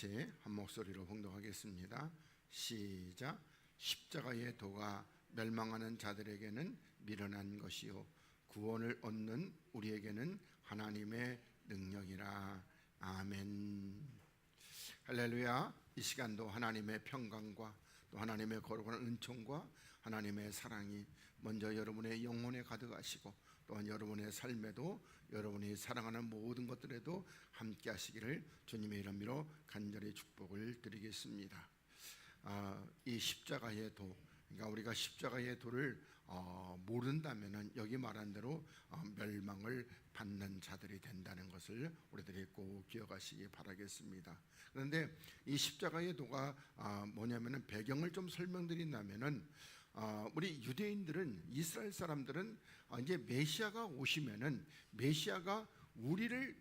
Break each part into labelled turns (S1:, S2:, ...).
S1: 같이 한 목소리로 봉독하겠습니다. 시작. 십자가의 도가 멸망하는 자들에게는 미련한 것이요 구원을 얻는 우리에게는 하나님의 능력이라. 아멘. 할렐루야. 이 시간도 하나님의 평강과 또 하나님의 거룩한 은총과 하나님의 사랑이 먼저 여러분의 영혼에 가득하시고 또한 여러분의 삶에도 여러분이 사랑하는 모든 것들에도 함께 하시기를 주님의 이름으로 간절히 축복을 드리겠습니다. 이 십자가의 도, 그러니까 우리가 십자가의 도를 모른다면은 여기 말한 대로 멸망을 받는 자들이 된다는 것을 우리들이 꼭 기억하시기 바라겠습니다. 그런데 이 십자가의 도가 뭐냐면은 배경을 좀 설명드린다면은 우리 유대인들은, 이스라엘 사람들은 이제 메시아가 오시면은 메시아가 우리를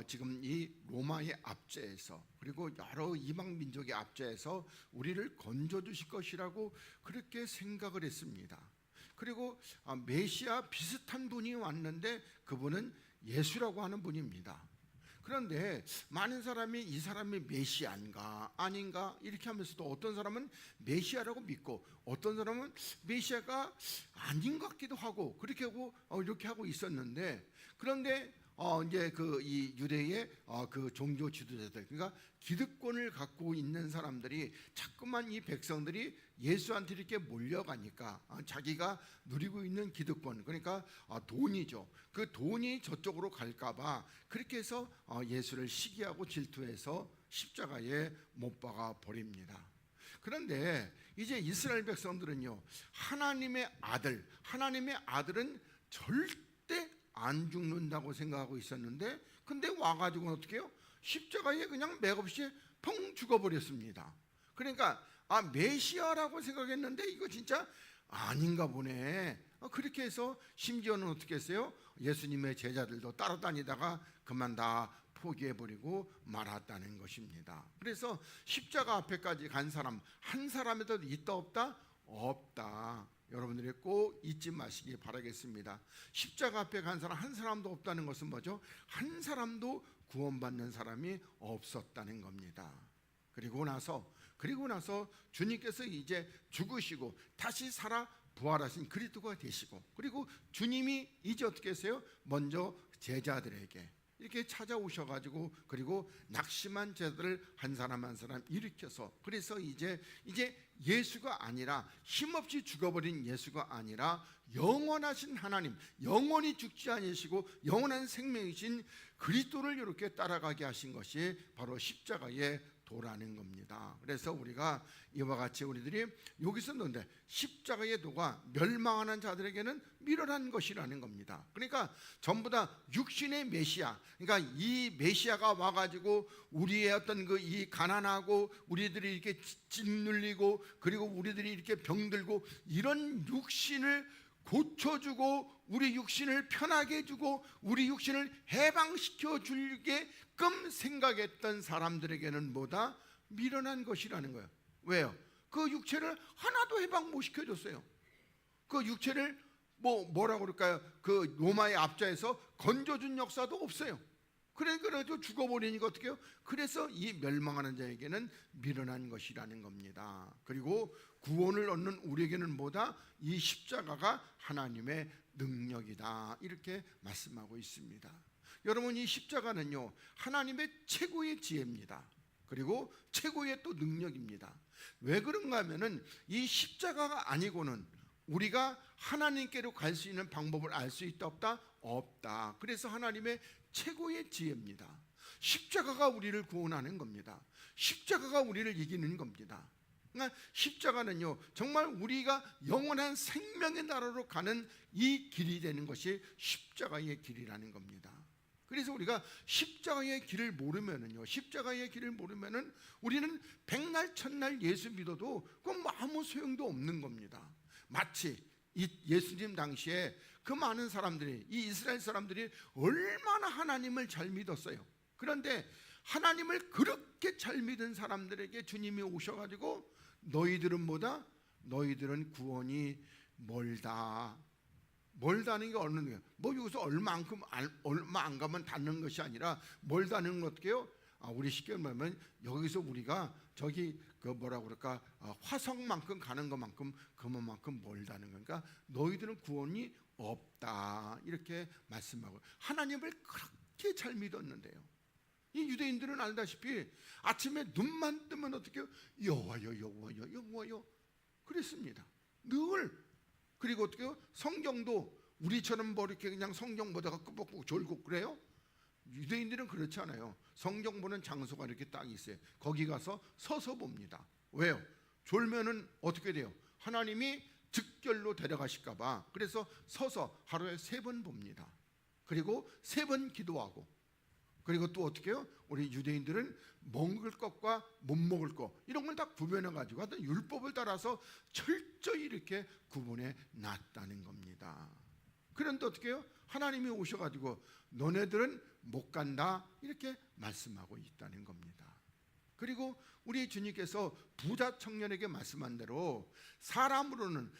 S1: 지금 이 로마의 압제에서 그리고 여러 이방 민족의 압제에서 우리를 건져 주실 것이라고 그렇게 생각을 했습니다. 그리고 메시아 비슷한 분이 왔는데 그분은 예수라고 하는 분입니다. 그런데 많은 사람이 이 사람이 메시아인가 아닌가 이렇게 하면서도 어떤 사람은 메시아라고 믿고 어떤 사람은 메시아가 아닌 것 같기도 하고 그렇게 하고 이렇게 하고 있었는데, 그런데 이제 이 유대의 그 종교 지도자들, 그러니까 기득권을 갖고 있는 사람들이 자꾸만 이 백성들이 예수한테 이렇게 몰려가니까 자기가 누리고 있는 기득권, 그러니까 돈이죠. 그 돈이 저쪽으로 갈까봐 그렇게 해서 예수를 시기하고 질투해서 십자가에 못 박아 버립니다. 그런데 이제 이스라엘 백성들은요, 하나님의 아들은 절대 안 죽는다고 생각하고 있었는데, 근데 와가지고 어떻게 해요? 십자가에 그냥 맥없이 펑 죽어버렸습니다. 그러니까 메시아라고 생각했는데 이거 진짜 아닌가 보네. 그렇게 해서 심지어는 어떻게 했어요? 예수님의 제자들도 따라다니다가 그만 다 포기해버리고 말았다는 것입니다. 그래서 십자가 앞에까지 간 사람 한 사람에도 있다 없다? 없다. 여러분들이 꼭 잊지 마시기 바라겠습니다. 십자가 앞에 간 사람 한 사람도 없다는 것은 뭐죠? 한 사람도 구원받는 사람이 없었다는 겁니다. 그리고 나서 주님께서 이제 죽으시고 다시 살아 부활하신 그리스도가 되시고, 그리고 주님이 이제 어떻게 했어요? 먼저 제자들에게 이렇게 찾아오셔가지고, 그리고 낙심한 제자들을 한 사람 한 사람 일으켜서, 그래서 이제 예수가 아니라, 힘없이 죽어버린 예수가 아니라 영원하신 하나님, 영원히 죽지 않으시고 영원한 생명이신 그리스도를 이렇게 따라가게 하신 것이 바로 십자가의 도라는 겁니다. 그래서 우리가 이와 같이 우리들이 여기서 놓는데 십자가의 도가 멸망하는 자들에게는 미련한 것이라는 겁니다. 그러니까 전부 다 육신의 메시아, 그러니까 이 메시아가 와가지고 우리의 어떤 이 가난하고 우리들이 이렇게 짓눌리고 그리고 우리들이 이렇게 병들고 이런 육신을 고쳐주고 우리 육신을 편하게 해주고 우리 육신을 해방시켜 줄게끔 생각했던 사람들에게는 뭐다? 미련한 것이라는 거예요. 왜요? 그 육체를 하나도 해방 못 시켜줬어요. 그 육체를 뭐라고 그럴까요? 그 로마의 압제에서 건져준 역사도 없어요. 그래서 죽어버리니까 어떻게 해요? 그래서 이 멸망하는 자에게는 미련한 것이라는 겁니다. 그리고 구원을 얻는 우리에게는 뭐다? 이 십자가가 하나님의 능력이다, 이렇게 말씀하고 있습니다. 여러분, 이 십자가는요 하나님의 최고의 지혜입니다. 그리고 최고의 또 능력입니다. 왜 그런가 하면은 이 십자가가 아니고는 우리가 하나님께로 갈 수 있는 방법을 알 수 있다 없다? 없다. 그래서 하나님의 최고의 지혜입니다. 십자가가 우리를 구원하는 겁니다. 십자가가 우리를 이기는 겁니다. 그러니까 십자가는요 정말 우리가 영원한 생명의 나라로 가는 이 길이 되는 것이 십자가의 길이라는 겁니다. 그래서 우리가 십자가의 길을 모르면은요, 십자가의 길을 모르면은 우리는 백날 천날 예수 믿어도 그건 아무 소용도 없는 겁니다. 마치 이 예수님 당시에 그 많은 사람들이, 이 이스라엘 사람들이 얼마나 하나님을 잘 믿었어요. 그런데 하나님을 그렇게 잘 믿은 사람들에게 주님이 오셔가지고 너희들은 뭐다? 너희들은 구원이 멀다. 멀다는 게 어느 거예요? 여기서 얼마 안 가면 닿는 것이 아니라 멀다는 건 어떻게 해요? 우리 쉽게 말하면 여기서 우리가 저기 그 뭐라 그럴까 화성만큼 가는 것만큼 그만큼 멀다는 거니까 너희들은 구원이 없다 이렇게 말씀하고 하나님을 그렇게 잘 믿었는데요. 이 유대인들은 알다시피 아침에 눈만 뜨면 어떻게 여호와여 여호와여 여호와여 그랬습니다. 늘. 그리고 어떻게 성경도 우리처럼 뭐 이렇게 그냥 성경 보다가 끄벅끄벅 졸고 그래요? 유대인들은 그렇지 않아요. 성경 보는 장소가 이렇게 딱 있어요. 거기 가서 서서 봅니다. 왜요? 졸면은 어떻게 돼요? 하나님이 즉결로 데려가실까 봐. 그래서 서서 하루에 3번 봅니다. 그리고 3번 기도하고. 그리고 또 어떻게 해요? 우리 유대인들은 먹을 것과 못 먹을 것 이런 걸 다 구분해 가지고 하여튼 율법을 따라서 철저히 이렇게 구분해 놨다는 겁니다. 그런데 어떻게 해요? 하나님이 오셔가지고 너네들은 못 간다 이렇게 말씀하고 있다는 겁니다. 그리고 우리 주님께서 부자 청년에게 말씀한 대로 사람으로는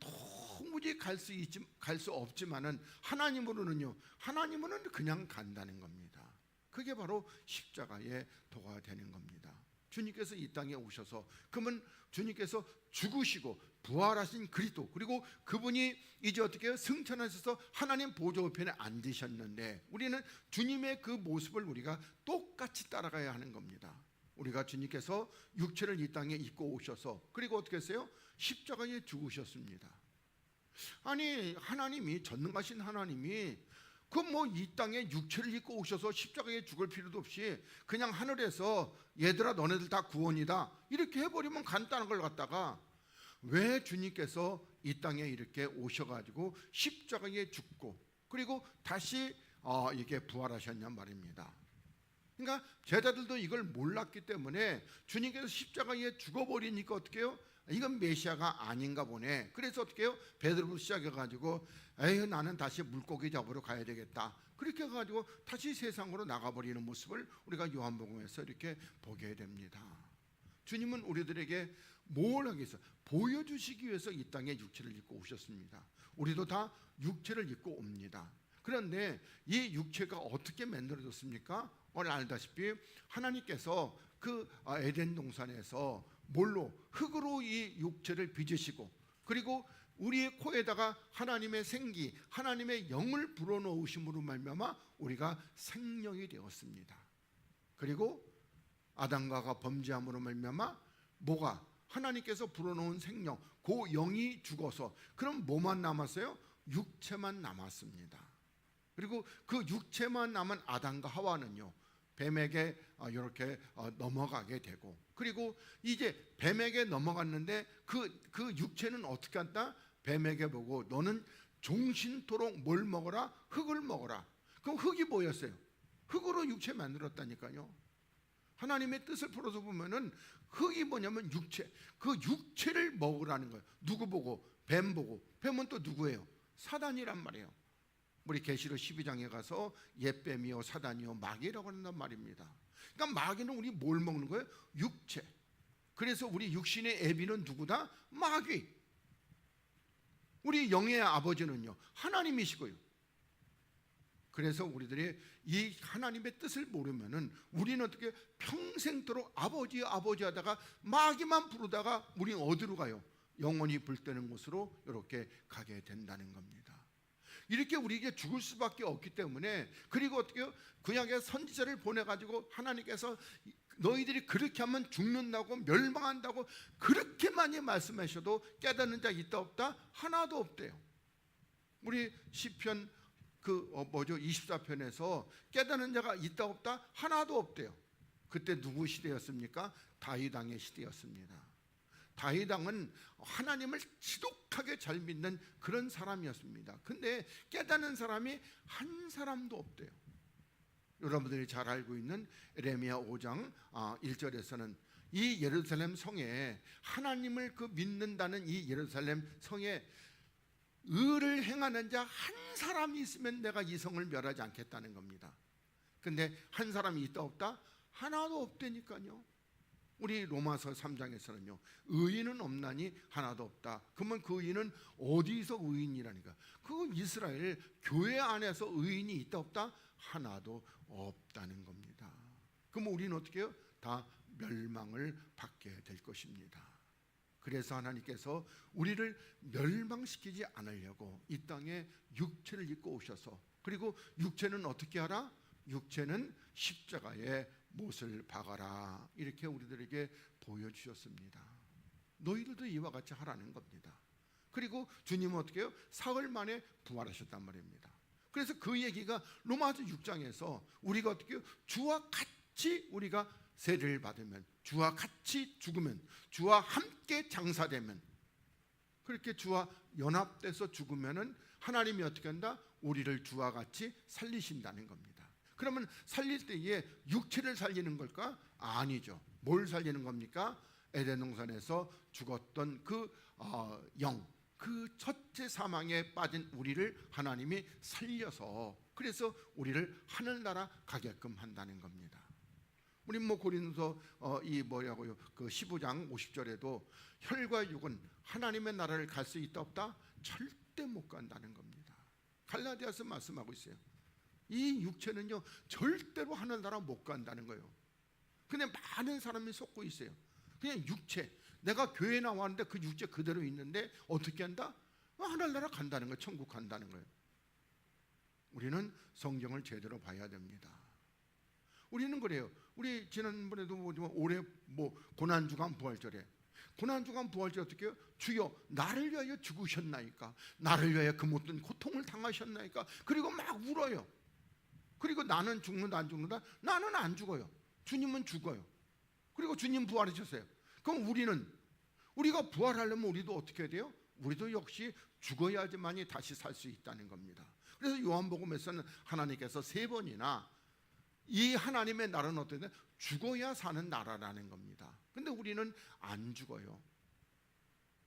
S1: 도무지 갈 수 없지만은 하나님으로는요, 하나님으로는 그냥 간다는 겁니다. 그게 바로 십자가의 도가 되는 겁니다. 주님께서 이 땅에 오셔서 그러면 주님께서 죽으시고 부활하신 그리스도 그리고 그분이 이제 어떻게 해요? 승천하셔서 하나님 보좌 우편에 앉으셨는데 우리는 주님의 그 모습을 우리가 똑같이 따라가야 하는 겁니다. 우리가 주님께서 육체를 이 땅에 입고 오셔서 그리고 어떻게 했어요? 십자가에 죽으셨습니다. 아니 하나님이 전능하신 하나님이 그 뭐 이 땅에 육체를 입고 오셔서 십자가에 죽을 필요도 없이 그냥 하늘에서 얘들아 너네들 다 구원이다 이렇게 해버리면 간단한 걸 갖다가 왜 주님께서 이 땅에 이렇게 오셔가지고 십자가에 죽고 그리고 다시 이게 부활하셨냔 말입니다. 그러니까 제자들도 이걸 몰랐기 때문에 주님께서 십자가에 죽어버리니까 어떻게 해요? 이건 메시아가 아닌가 보네. 그래서 어떻게 해요? 베드로부터 시작해가지고 에휴 나는 다시 물고기 잡으러 가야 되겠다. 그렇게 해가지고 다시 세상으로 나가버리는 모습을 우리가 요한복음에서 이렇게 보게 됩니다. 주님은 우리들에게 뭘 하겠어요? 보여주시기 위해서 이 땅에 육체를 입고 오셨습니다. 우리도 다 육체를 입고 옵니다. 그런데 이 육체가 어떻게 만들어졌습니까? 오늘 알다시피 하나님께서 그 에덴 동산에서 뭘로? 흙으로 이 육체를 빚으시고 그리고 우리의 코에다가 하나님의 생기, 하나님의 영을 불어넣으심으로 말미암아 우리가 생명이 되었습니다. 그리고 아담과 범죄함으로 말미암아 뭐가? 하나님께서 불어넣은 생명, 그 영이 죽어서 그럼 뭐만 남았어요? 육체만 남았습니다. 그리고 그 육체만 남은 아담과 하와는요 뱀에게 이렇게 넘어가게 되고 그리고 이제 뱀에게 넘어갔는데 그 육체는 어떻게 한다? 뱀에게 보고 너는 종신토록 뭘 먹어라? 흙을 먹어라. 그럼 흙이 뭐였어요? 흙으로 육체 만들었다니까요. 하나님의 뜻을 풀어서 보면은 흙이 뭐냐면 육체. 그 육체를 먹으라는 거예요. 누구 보고? 뱀 보고. 뱀은 또 누구예요? 사단이란 말이에요. 우리 계시록 12장에 가서 옛뱀이요 사단이요 마귀라고 한단 말입니다. 그러니까 마귀는 우리 뭘 먹는 거예요? 육체. 그래서 우리 육신의 애비는 누구다? 마귀. 우리 영의 아버지는요 하나님이시고요. 그래서 우리들이 이 하나님의 뜻을 모르면은 우리는 어떻게 평생도록 아버지 하다가 마귀만 부르다가 우리는 어디로 가요? 영원히 불때는 곳으로 이렇게 가게 된다는 겁니다. 이렇게 우리에게 죽을 수밖에 없기 때문에 그리고 어떻게 해요? 구약의 선지자를 보내가지고 하나님께서 너희들이 그렇게 하면 죽는다고 멸망한다고 그렇게 많이 말씀하셔도 깨닫는 자 있다 없다? 하나도 없대요. 우리 시편 24편에서 깨닫는 자가 있다 없다? 하나도 없대요. 그때 누구 시대였습니까? 다윗 왕의 시대였습니다. 다윗 왕은 하나님을 지독하게 잘 믿는 그런 사람이었습니다. 근데 깨닫는 사람이 한 사람도 없대요. 여러분들이 잘 알고 있는 에레미야 5장 1절에서는 이 예루살렘 성에 하나님을 믿는다는 이 예루살렘 성에 의를 행하는 자 한 사람이 있으면 내가 이 성을 멸하지 않겠다는 겁니다. 근데 한 사람이 있다 없다? 하나도 없다니까요. 우리 로마서 3장에서는요 의인은 없나니 하나도 없다. 그러면 그 의인은 어디서 의인이라니까? 그 이스라엘 교회 안에서 의인이 있다 없다? 하나도 없다는 겁니다. 그럼 우리는 어떻게 해요? 다 멸망을 받게 될 것입니다. 그래서 하나님께서 우리를 멸망시키지 않으려고 이 땅에 육체를 입고 오셔서, 그리고 육체는 어떻게 하라? 육체는 십자가에 못을 박아라, 이렇게 우리들에게 보여주셨습니다. 너희들도 이와 같이 하라는 겁니다. 그리고 주님은 어떻게 해요? 사흘 만에 부활하셨단 말입니다. 그래서 그 얘기가 로마서 6장에서 우리가 어떻게 해요? 주와 같이 우리가 세례를 받으면, 주와 같이 죽으면, 주와 함께 장사되면, 그렇게 주와 연합돼서 죽으면은 하나님이 어떻게 한다? 우리를 주와 같이 살리신다는 겁니다. 그러면 살릴 때에 육체를 살리는 걸까? 아니죠. 뭘 살리는 겁니까? 에덴 동산에서 죽었던 그 영, 그 첫째 사망에 빠진 우리를 하나님이 살려서, 그래서 우리를 하늘나라 가게끔 한다는 겁니다. 우리 고린도서 그 15장 50절에도 혈과 육은 하나님의 나라를 갈 수 있다 없다? 절대 못 간다는 겁니다. 갈라디아서 말씀하고 있어요. 이 육체는요 절대로 하늘나라 못 간다는 거예요. 근데 많은 사람이 속고 있어요. 그냥 육체, 내가 교회 나왔는데 그 육체 그대로 있는데 어떻게 한다? 하늘나라 간다는 거예요. 천국 간다는 거예요. 우리는 성경을 제대로 봐야 됩니다. 우리는 그래요. 우리 지난번에도 올해 고난주간 부활절에, 고난주간 부활절 어떻게 해요? 주여 나를 위하여 죽으셨나이까? 나를 위하여 그 모든 고통을 당하셨나이까? 그리고 막 울어요. 그리고 나는 죽는다 안 죽는다? 나는 안 죽어요. 주님은 죽어요. 그리고 주님 부활하셨어요. 그럼 우리가 부활하려면 우리도 어떻게 해야 돼요? 우리도 역시 죽어야지만이 다시 살 수 있다는 겁니다. 그래서 요한복음에서는 하나님께서 3번이나 이 하나님의 나라는 어떻게 돼? 죽어야 사는 나라라는 겁니다. 근데 우리는 안 죽어요.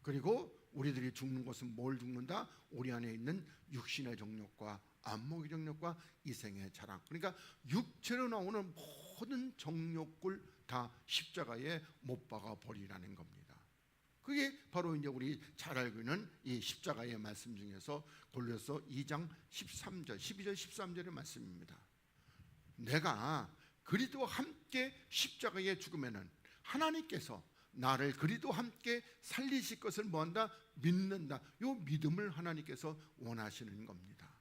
S1: 그리고 우리들이 죽는 것은 뭘 죽는다? 우리 안에 있는 육신의 정욕과 안목의 정욕과 이생의 자랑, 그러니까 육체로 나오는 모든 정욕을 다 십자가에 못 박아 버리라는 겁니다. 그게 바로 이제 우리 잘 알고 있는 이 십자가의 말씀 중에서 골로새 2장 13절, 12절 13절의 말씀입니다. 내가 그리스도와 함께 십자가에 죽으면은 하나님께서 나를 그리스도와 함께 살리실 것을 뭐한다? 믿는다. 요 믿음을 하나님께서 원하시는 겁니다.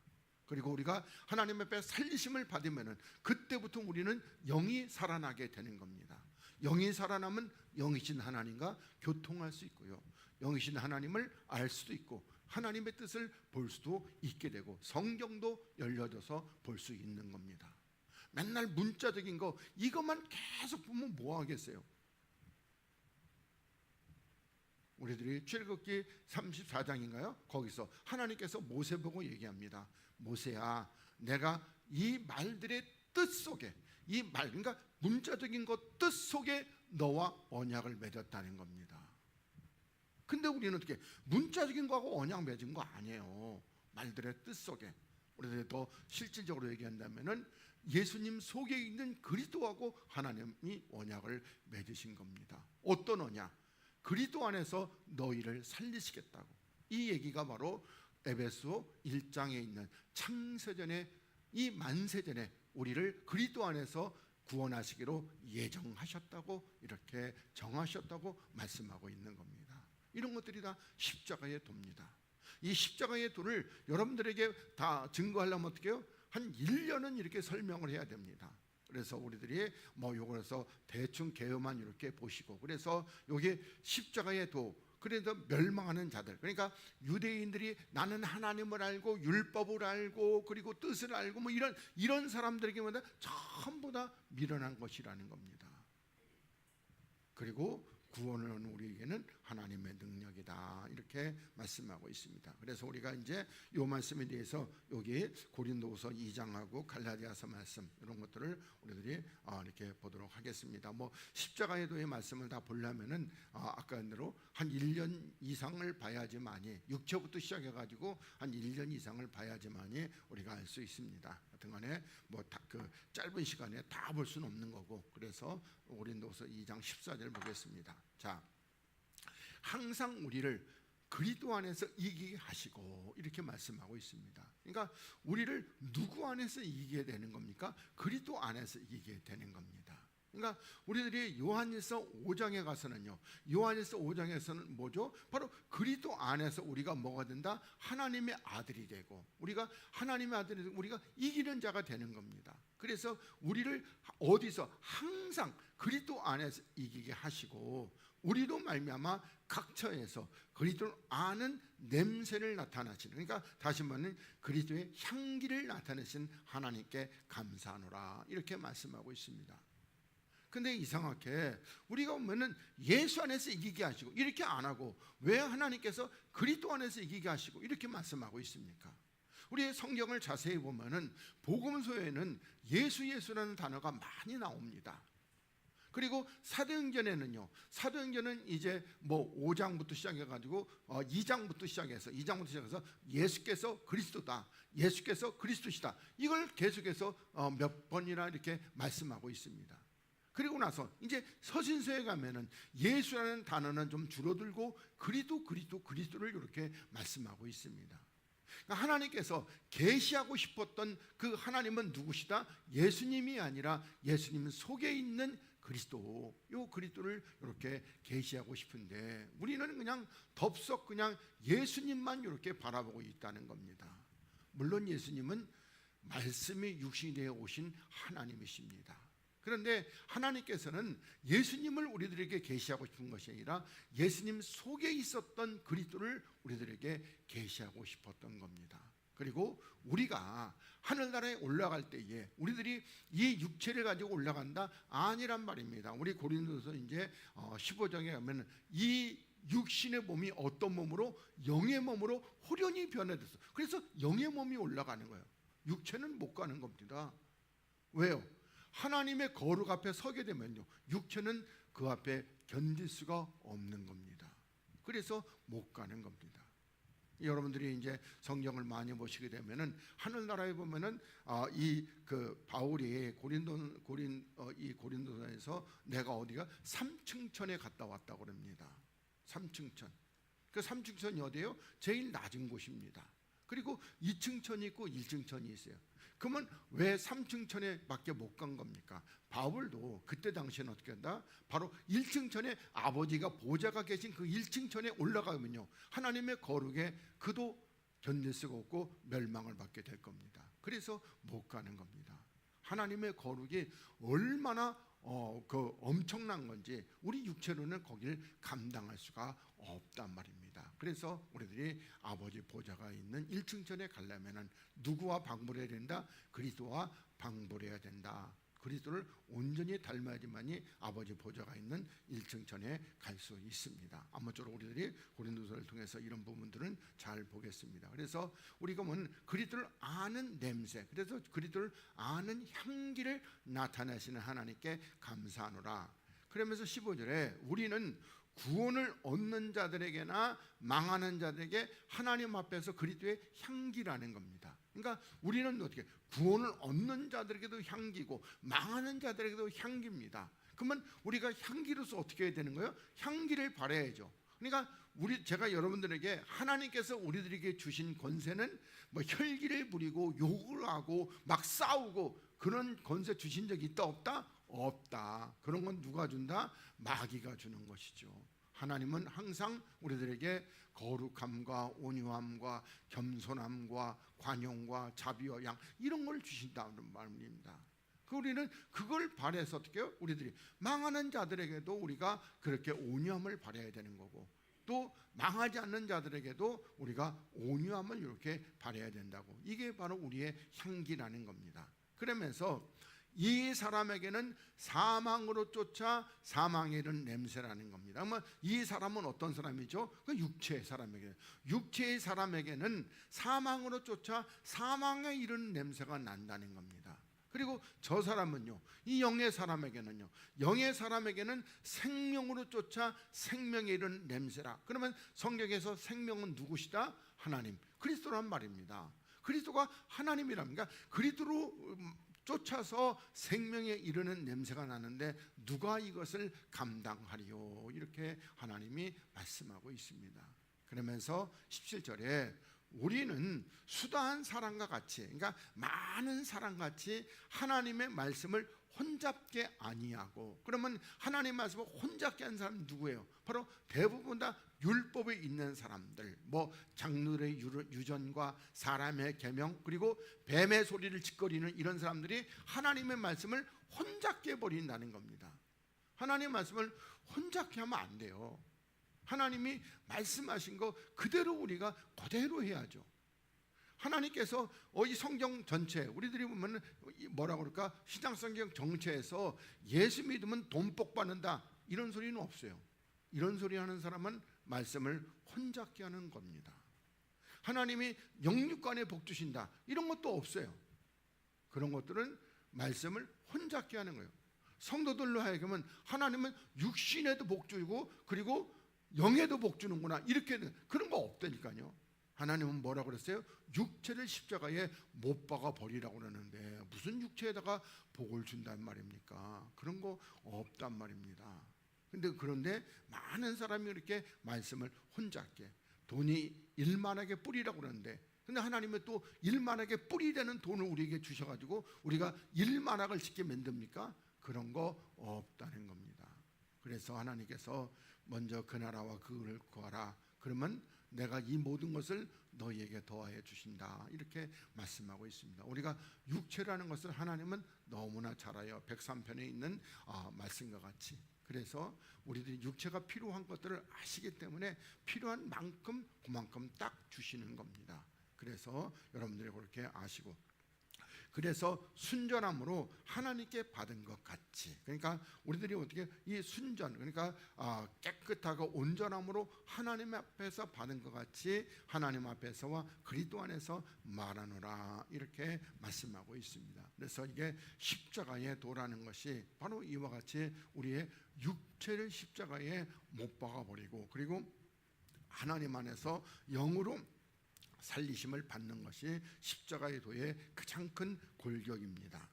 S1: 그리고 우리가 하나님 앞에 살리심을 받으면은 그때부터 우리는 영이 살아나게 되는 겁니다. 영이 살아나면 영이신 하나님과 교통할 수 있고요, 영이신 하나님을 알 수도 있고 하나님의 뜻을 볼 수도 있게 되고 성경도 열려져서 볼 수 있는 겁니다. 맨날 문자적인 거 이것만 계속 보면 뭐 하겠어요? 우리들이 출애굽기 34장인가요? 거기서 하나님께서 모세 보고 얘기합니다. 모세야, 내가 이 말들의 뜻 속에, 이 말, 그러니까 문자적인 것 뜻 속에 너와 언약을 맺었다는 겁니다. 근데 우리는 어떻게 문자적인 거하고 언약 맺은 거 아니에요. 말들의 뜻 속에. 우리들이 더 실질적으로 얘기한다면은 예수님 속에 있는 그리스도하고 하나님이 언약을 맺으신 겁니다. 어떤 언약? 그리스도 안에서 너희를 살리시겠다고. 이 얘기가 바로 에베소 1장에 있는 창세전에, 이 만세전에 우리를 그리스도 안에서 구원하시기로 예정하셨다고, 이렇게 정하셨다고 말씀하고 있는 겁니다. 이런 것들이 다 십자가의 도입니다. 이 십자가의 도를 여러분들에게 다 증거하려면 어떻게 해요? 한 1년은 이렇게 설명을 해야 됩니다. 그래서 우리들이 요거에서 대충 개요만 이렇게 보시고, 그래서 여기 십자가의 도, 그래서 멸망하는 자들, 그러니까 유대인들이 나는 하나님을 알고 율법을 알고 그리고 뜻을 알고 이런 사람들에게 전부 다 미련한 것이라는 겁니다. 그리고 구원을 얻는 우리에게는 하나님의 능력이다, 이렇게 말씀하고 있습니다. 그래서 우리가 이제 이 말씀에 대해서 여기 고린도후서 2장하고 갈라디아서 말씀, 이런 것들을 우리들이 이렇게 보도록 하겠습니다. 십자가의 도의 말씀을 다 보려면은 아까 한 대로 한 1년 이상을 봐야지만이, 육체부터 시작해가지고 한 1년 이상을 봐야지만이 우리가 알 수 있습니다. 하여튼간에 그 짧은 시간에 다 볼 수는 없는 거고, 그래서 고린도후서 2장 14절 보겠습니다. 자, 항상 우리를 그리스도 안에서 이기게 하시고, 이렇게 말씀하고 있습니다. 그러니까 우리를 누구 안에서 이기게 되는 겁니까? 그리스도 안에서 이기게 되는 겁니다. 그러니까 우리들이 요한일서 5장에 가서는요, 요한일서 5장에서는 뭐죠? 바로 그리스도 안에서 우리가 뭐가 된다? 하나님의 아들이 되고, 우리가 하나님의 아들이 되고 우리가 이기는 자가 되는 겁니다. 그래서 우리를 어디서 항상 그리스도 안에서 이기게 하시고, 우리도 말미암아 각처에서 그리스도를 아는 냄새를 나타나시는, 그러니까 다시 말하면 그리스도의 향기를 나타내신 하나님께 감사하노라, 이렇게 말씀하고 있습니다. 근데 이상하게 우리가 보면은 예수 안에서 이기게 하시고 이렇게 안 하고, 왜 하나님께서 그리스도 안에서 이기게 하시고 이렇게 말씀하고 있습니까? 우리 성경을 자세히 보면은 복음서에는 예수라는 단어가 많이 나옵니다. 그리고 사도행전에는요, 사도행전은 이제 뭐 5장부터 시작해가지고 2장부터 시작해서 예수께서 그리스도다, 예수께서 그리스도시다, 이걸 계속해서 몇 번이나 이렇게 말씀하고 있습니다. 그리고 나서 이제 서신서에 가면은 예수라는 단어는 좀 줄어들고 그리스도를 이렇게 말씀하고 있습니다. 그러니까 하나님께서 계시하고 싶었던 그 하나님은 누구시다? 예수님이 아니라 예수님 속에 있는 그리스도, 요 그리스도를 이렇게 계시하고 싶은데 우리는 그냥 덥석 그냥 예수님만 이렇게 바라보고 있다는 겁니다. 물론 예수님은 말씀이 육신이 되어 오신 하나님이십니다. 그런데 하나님께서는 예수님을 우리들에게 계시하고 싶은 것이 아니라 예수님 속에 있었던 그리스도를 우리들에게 계시하고 싶었던 겁니다. 그리고 우리가 하늘나라에 올라갈 때에 우리들이 이 육체를 가지고 올라간다? 아니란 말입니다. 우리 고린도서 이제 15장에 가면 이 육신의 몸이 어떤 몸으로? 영의 몸으로 호련히 변화됐어. 그래서 영의 몸이 올라가는 거예요. 육체는 못 가는 겁니다. 왜요? 하나님의 거룩 앞에 서게 되면요, 육체는 그 앞에 견딜 수가 없는 겁니다. 그래서 못 가는 겁니다. 여러분들이 이제 성경을 많이 보시게 되면은 하늘나라에 보면은 이 그 바울이 고린도서에서 내가 어디가 삼층천에 갔다 왔다고 그럽니다. 삼층천. 그 삼층천이 어디예요? 제일 낮은 곳입니다. 그리고 2층천이 있고 1층천이 있어요. 그러면 왜 3층천에 밖에 못 간 겁니까? 바울도 그때 당시에는 어떻게 한다? 바로 1층천에 아버지가 보좌가 계신 그 1층천에 올라가면요, 하나님의 거룩에 그도 견딜 수가 없고 멸망을 받게 될 겁니다. 그래서 못 가는 겁니다. 하나님의 거룩이 얼마나 그 엄청난 건지 우리 육체로는 거기를 감당할 수가 없단 말입니다. 그래서 우리들이 아버지 보좌가 있는 1층천에 가려면은 누구와 방불해야 된다? 그리스도와 방불해야 된다. 그리스도를 온전히 닮아야지만이 아버지 보좌가 있는 1층천에 갈 수 있습니다. 아무쪼록 우리들이 고린도서를 통해서 이런 부분들은 잘 보겠습니다. 그래서 우리가 보면 그리스도를 아는 냄새, 그래서 그리스도를 아는 향기를 나타내시는 하나님께 감사하노라. 그러면서 15절에 우리는 구원을 얻는 자들에게나 망하는 자들에게 하나님 앞에서 그리스도의 향기라는 겁니다. 그러니까 우리는 어떻게 구원을 얻는 자들에게도 향기고 망하는 자들에게도 향기입니다. 그러면 우리가 향기로서 어떻게 해야 되는 거예요? 향기를 발해야죠. 그러니까 제가 여러분들에게 하나님께서 우리들에게 주신 권세는 뭐 혈기를 부리고 욕을 하고 막 싸우고 그런 권세 주신 적이 있다 없다? 없다. 그런 건 누가 준다? 마귀가 주는 것이죠. 하나님은 항상 우리들에게 거룩함과 온유함과 겸손함과 관용과 자비와 양, 이런 걸 주신다는 말입니다. 우리는 그걸 바라서 어떻게 해요? 우리들이 망하는 자들에게도 우리가 그렇게 온유함을 바라야 되는 거고, 또 망하지 않는 자들에게도 우리가 온유함을 이렇게 바라야 된다고. 이게 바로 우리의 향기라는 겁니다. 그러면서 이 사람에게는 사망으로 쫓아 사망에 이른 냄새라는 겁니다. 그러면 이 사람은 어떤 사람이죠? 그 육체의 사람에게, 육체의 사람에게는 사망으로 쫓아 사망에 이른 냄새가 난다는 겁니다. 그리고 저 사람은요, 이 영의 사람에게는요, 영의 사람에게는 생명으로 쫓아 생명에 이른 냄새라. 그러면 성경에서 생명은 누구시다? 하나님, 그리스도란 말입니다. 그리스도가 하나님이랍니다. 그리스도로 쫓아서 생명에 이르는 냄새가 나는데 누가 이것을 감당하리요? 이렇게 하나님이 말씀하고 있습니다. 그러면서 17절에 우리는 수다한 사람과 같이, 그러니까 많은 사람같이 하나님의 말씀을 혼잡게 아니하고. 그러면 하나님 말씀을 혼잡게 한 사람은 누구예요? 바로 대부분 다 율법에 있는 사람들, 뭐 장로의 유전과 사람의 계명, 그리고 뱀의 소리를 짓거리는 이런 사람들이 하나님의 말씀을 혼잡게 해버린다는 겁니다. 하나님의 말씀을 혼잡게 하면 안 돼요. 하나님이 말씀하신 거 그대로 우리가 그대로 해야죠. 하나님께서 이 성경 전체, 우리들이 보면 뭐라고 그럴까, 신약성경 정체에서 예수 믿으면 돈 복 받는다 이런 소리는 없어요. 이런 소리 하는 사람은 말씀을 혼잡게 하는 겁니다. 하나님이 영육간에 복 주신다 이런 것도 없어요. 그런 것들은 말씀을 혼잡게 하는 거예요. 성도들로 하여금은 하나님은 육신에도 복 주고 그리고 영에도 복 주는구나, 이렇게 그런 거 없다니까요. 하나님은 뭐라고 그랬어요? 육체를 십자가에 못 박아 버리라고 그러는데 무슨 육체에다가 복을 준단 말입니까? 그런 거 없단 말입니다. 그런데 많은 사람이 이렇게 말씀을 혼잡게, 돈이 일만하게 뿌리라고 그러는데, 근데 하나님은 또 일만하게 뿌리 되는 돈을 우리에게 주셔가지고 우리가 일만하게 짓게 만듭니까? 그런 거 없다는 겁니다. 그래서 하나님께서 먼저 그 나라와 그 의를 구하라, 그러면 내가 이 모든 것을 너희에게 더하여 주신다, 이렇게 말씀하고 있습니다. 우리가 육체라는 것을 하나님은 너무나 잘 알아요. 103편에 있는 말씀과 같이. 그래서 우리들이 육체가 필요한 것들을 아시기 때문에 필요한 만큼 그만큼 딱 주시는 겁니다. 그래서 여러분들이 그렇게 아시고, 그래서 순전함으로 하나님께 받은 것 같이, 그러니까 우리들이 어떻게 이 순전, 그러니까 깨끗하고 온전함으로 하나님 앞에서 받은 것 같이 하나님 앞에서와 그리스도 안에서 말하노라, 이렇게 말씀하고 있습니다. 그래서 이게 십자가의 도라는 것이 바로 이와 같이 우리의 육체를 십자가에 못 박아버리고 그리고 하나님 안에서 영으로 살리심을 받는 것이 십자가의 도의 가장 큰 골격입니다.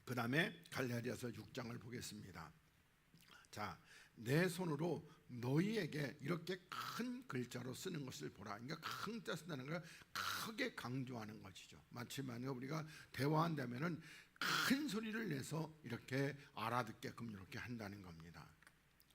S1: 그 다음에 갈라디아서 6장을 보겠습니다. 자, 내 손으로 너희에게 이렇게 큰 글자로 쓰는 것을 보라. 그러니까 큰 글자 쓴다는 걸 크게 강조하는 것이죠. 마치만 우리가 대화한다면은 큰 소리를 내서 이렇게 알아듣게끔 이렇게 한다는 겁니다.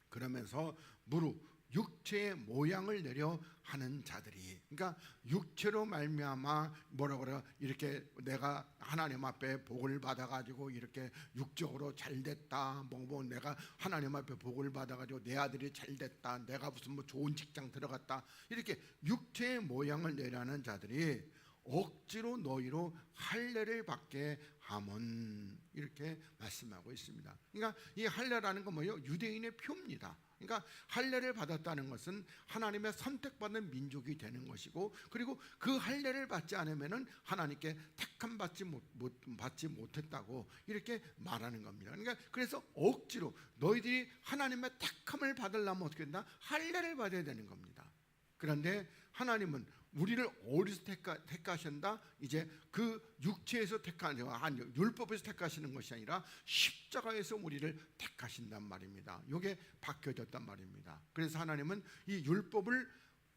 S1: 그러면서 무릇 육체의 모양을 내려 하는 자들이, 그러니까 육체로 말미암아 뭐라 그래요? 이렇게 내가 하나님 앞에 복을 받아가지고 이렇게 육적으로 잘됐다, 뭐 내가 하나님 앞에 복을 받아가지고 내 아들이 잘됐다, 내가 무슨 뭐 좋은 직장 들어갔다, 이렇게 육체의 모양을 내려는 자들이 억지로 너희로 할례를 받게 함은, 이렇게 말씀하고 있습니다. 그러니까 이 할례라는 건 뭐예요? 유대인의 표입니다. 그러니까 할례를 받았다는 것은 하나님의 선택받는 민족이 되는 것이고, 그리고 그 할례를 받지 않으면은 하나님께 택함 받지 못했다고 이렇게 말하는 겁니다. 그러니까 그래서 억지로 너희들이 하나님의 택함을 받으려면 어떻게 된다? 할례를 받아야 되는 겁니다. 그런데 하나님은 우리를 어디서 택하신다? 이제 그 육체에서 택하는, 아니 율법에서 택하시는 것이 아니라 십자가에서 우리를 택하신단 말입니다. 이게 바뀌어졌단 말입니다. 그래서 하나님은 이 율법을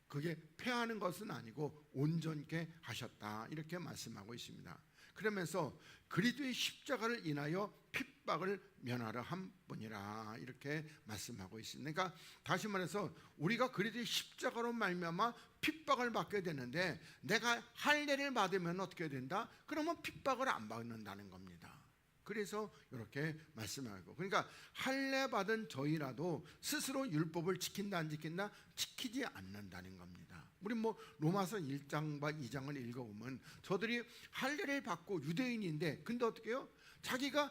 S1: 그게 폐하는 것은 아니고 온전케 하셨다, 이렇게 말씀하고 있습니다. 그러면서 그리스도의 십자가를 인하여 핍박을 면하려 함뿐이라, 이렇게 말씀하고 있습니다. 그러니까 다시 말해서 우리가 그리스도의 십자가로 말미암아 핍박을 받게 되는데, 내가 할례를 받으면 어떻게 된다? 그러면 핍박을 안 받는다는 겁니다. 그래서 이렇게 말씀하고, 그러니까 할례 받은 저희라도 스스로 율법을 지킨다 안 지킨다? 지키지 않는다는 겁니다. 우리 뭐 로마서 1장과 2장을 읽어보면 저들이 할례를 받고 유대인인데, 근데 어떻게 해요? 자기가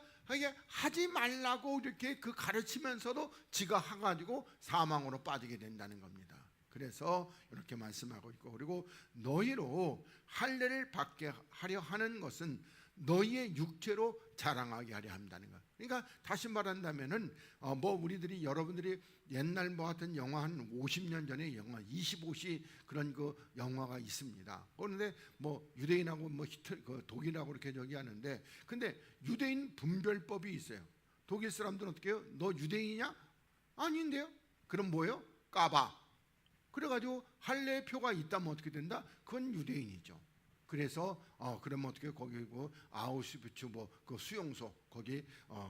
S1: 하지 말라고 이렇게 그 가르치면서도 지가 해가지고 사망으로 빠지게 된다는 겁니다. 그래서 이렇게 말씀하고 있고, 그리고 너희로 할례를 받게 하려 하는 것은 너희의 육체로 자랑하게 하려 한다는 것. 그러니까 다시 말한다면은 뭐 우리들이, 여러분들이 옛날 뭐 같은 영화, 한 50년 전에 영화 25시 그런 그 영화가 있습니다. 그런데 뭐 유대인하고 뭐 그 독일하고 이렇게 저기 하는데, 근데 유대인 분별법이 있어요. 독일 사람들은 어떻게 해요? 너 유대인이냐? 아닌데요? 그럼 뭐예요? 까봐. 그래가지고 할례 표가 있다면 어떻게 된다? 그건 유대인이죠. 그래서 그러면 어떻게 거기 아우슈비츠 그 수용소 거기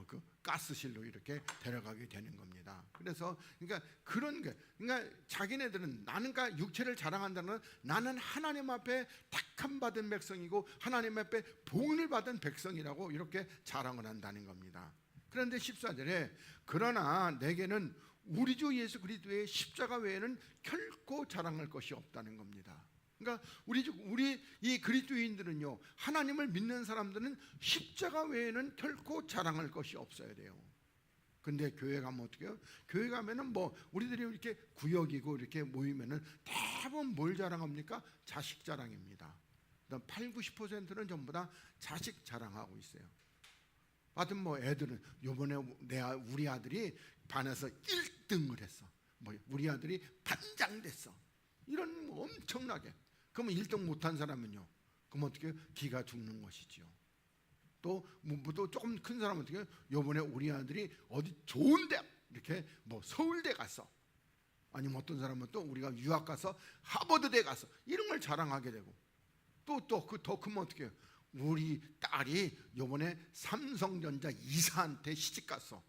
S1: 그 가스실로 이렇게 데려가게 되는 겁니다. 그래서 그러니까 그런 게 그러니까 자기네들은 나는 육체를 자랑한다는 건 나는 하나님 앞에 택함 받은 백성이고 하나님 앞에 복을 받은 백성이라고 이렇게 자랑을 한다는 겁니다. 그런데 14절에 그러나 내게는 우리 주 예수 그리스도의 십자가 외에는 결코 자랑할 것이 없다는 겁니다. 그러니까 우리 이 그리스도인들은요, 하나님을 믿는 사람들은 십자가 외에는 결코 자랑할 것이 없어야 돼요. 근데 교회 가면 어떻게 해요? 교회 가면은 우리들이 이렇게 구역이고 이렇게 모이면은 대부분 뭘 자랑합니까? 자식 자랑입니다. 8, 90%는 전부 다 자식 자랑하고 있어요. 하여튼 애들은 요번에 우리 아들이 반에서 1등을 했어. 우리 아들이 반장 됐어. 이런 엄청나게. 그러면 1등 못한 사람은요, 그럼 어떻게 해요? 기가 죽는 것이지요. 또 조금 큰 사람은 어떻게 해요? 요번에 우리 아들이 어디 좋은 데 이렇게 서울대 갔어. 아니면 어떤 사람은 또 우리가 유학 가서 하버드대 갔어. 이런 걸 자랑하게 되고 또 더 크면 어떻게 해요? 우리 딸이 요번에 삼성전자 이사한테 시집 갔어.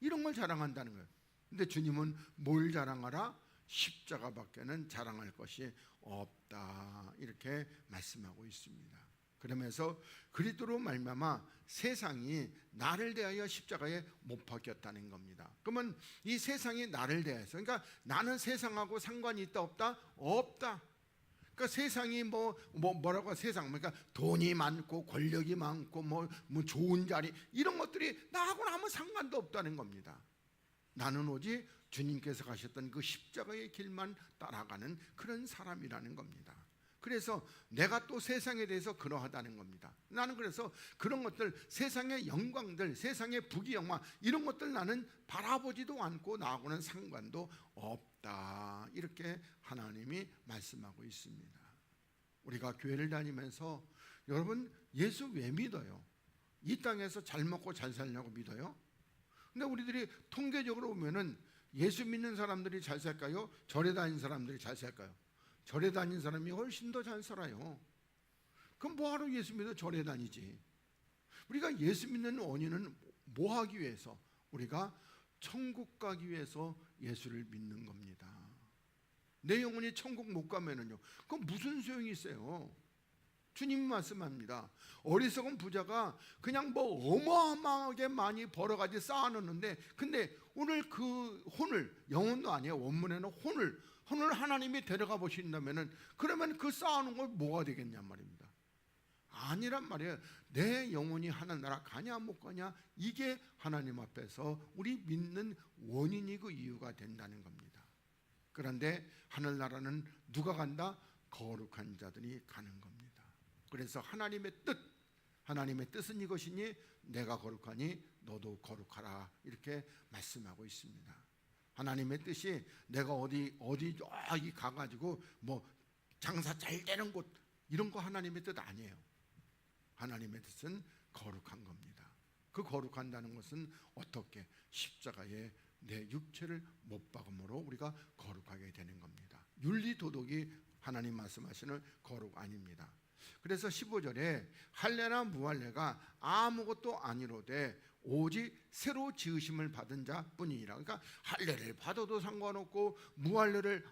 S1: 이런 걸 자랑한다는 거예요. 근데 주님은 뭘 자랑하라? 십자가밖에는 자랑할 것이 없다, 이렇게 말씀하고 있습니다. 그러면서 그리스도로 말미암아 세상이 나를 대하여 십자가에 못 박혔다는 겁니다. 그러면 이 세상이 나를 대해서, 그러니까 나는 세상하고 상관이 있다 없다? 없다. 그러니까 세상이 뭐라고 세상, 그러니까 돈이 많고 권력이 많고 뭐 좋은 자리 이런 것들이 나하고는 아무 상관도 없다는 겁니다. 나는 오직 주님께서 가셨던 그 십자가의 길만 따라가는 그런 사람이라는 겁니다. 그래서 내가 또 세상에 대해서 그러하다는 겁니다. 나는 그래서 그런 것들, 세상의 영광들, 세상의 부귀영화 이런 것들 나는 바라보지도 않고 나하고는 상관도 없다, 이렇게 하나님이 말씀하고 있습니다. 우리가 교회를 다니면서 여러분 예수 왜 믿어요? 이 땅에서 잘 먹고 잘 살려고 믿어요? 근데 우리들이 통계적으로 보면은 예수 믿는 사람들이 잘 살까요? 절에 다니는 사람들이 잘 살까요? 절에 다니는 사람이 훨씬 더 잘 살아요. 그럼 뭐하러 예수 믿어 절에 다니지? 우리가 예수 믿는 원인은 뭐 하기 위해서? 우리가 천국 가기 위해서 예수를 믿는 겁니다. 내 영혼이 천국 못 가면은요, 그건 무슨 소용이 있어요? 주님이 말씀합니다. 어리석은 부자가 그냥 어마어마하게 많이 벌어가지고 쌓아놓는데, 근데 오늘 그 혼을, 영혼도 아니에요. 원문에는 혼을 하나님이 데려가 보신다면은, 그러면 그 쌓아놓은 걸 뭐가 되겠냔 말입니다. 아니란 말이에요. 내 영혼이 하늘나라 가냐 못 가냐, 이게 하나님 앞에서 우리 믿는 원인이고 이유가 된다는 겁니다. 그런데 하늘나라는 누가 간다? 거룩한 자들이 가는 겁니다. 그래서 하나님의 뜻은 이것이니 내가 거룩하니 너도 거룩하라, 이렇게 말씀하고 있습니다. 하나님의 뜻이 내가 어디 저기 가가지고 장사 잘 되는 곳, 이런 거 하나님의 뜻 아니에요. 하나님의 뜻은 거룩한 겁니다. 그 거룩한다는 것은 어떻게? 십자가에 내 육체를 못 박음으로 우리가 거룩하게 되는 겁니다. 윤리 도덕이 하나님 말씀하시는 거룩 아닙니다. 그래서 15절에 할례나 무할례가 아무것도 아니로되 오직 새로 지으심을 받은 자뿐이니라. 그러니까 할례를 받아도 상관없고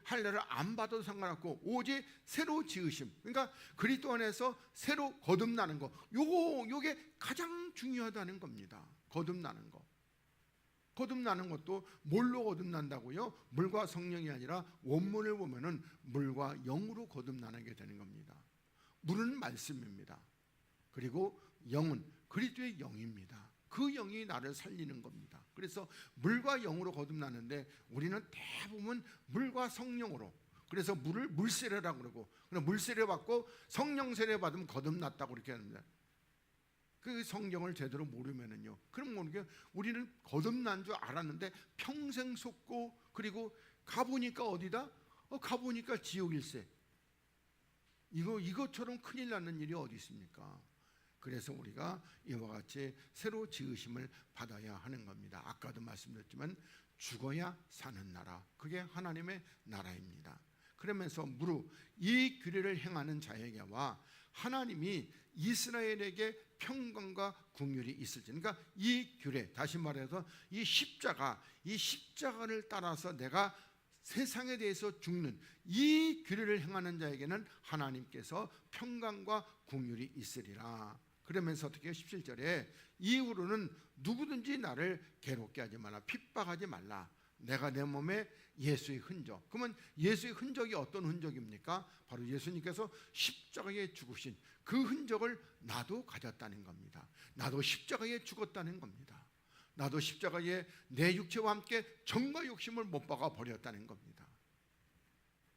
S1: 할례를 안 받아도 상관없고 오직 새로 지으심, 그러니까 그리스도 안에서 새로 거듭나는 거, 요게 가장 중요하다는 겁니다. 거듭나는 거. 거듭나는 것도 뭘로 거듭난다고요? 물과 성령이 아니라 원문을 보면은 물과 영으로 거듭나게 되는 겁니다. 물은 말씀입니다. 그리고 영은 그리스도의 영입니다. 그 영이 나를 살리는 겁니다. 그래서 물과 영으로 거듭나는데 우리는 대부분 물과 성령으로, 그래서 물을 물세례라고 그러고, 물세례 받고 성령 세례 받으면 거듭났다고 그렇게 하는데, 그 성경을 제대로 모르면은요, 그럼 모르게 우리는 거듭난 줄 알았는데 평생 속고, 그리고 가보니까 어디다? 가보니까 지옥일세. 이것처럼 큰일 나는 일이 어디 있습니까? 그래서 우리가 이와 같이 새로 지으심을 받아야 하는 겁니다. 아까도 말씀드렸지만 죽어야 사는 나라, 그게 하나님의 나라입니다. 그러면서 무릇 이 규례를 행하는 자에게와 하나님이 이스라엘에게 평강과 긍휼이 있을지. 그러니까 이 규례, 다시 말해서 이 십자가를 따라서 내가 세상에 대해서 죽는 이 규례를 행하는 자에게는 하나님께서 평강과 긍휼이 있으리라. 그러면서 어떻게 해요? 17절에 이후로는 누구든지 나를 괴롭게 하지 말라, 핍박하지 말라. 내가 내 몸에 예수의 흔적. 그러면 예수의 흔적이 어떤 흔적입니까? 바로 예수님께서 십자가에 죽으신 그 흔적을 나도 가졌다는 겁니다. 나도 십자가에 죽었다는 겁니다. 나도 십자가에 내 육체와 함께 정과 욕심을 못 박아 버렸다는 겁니다.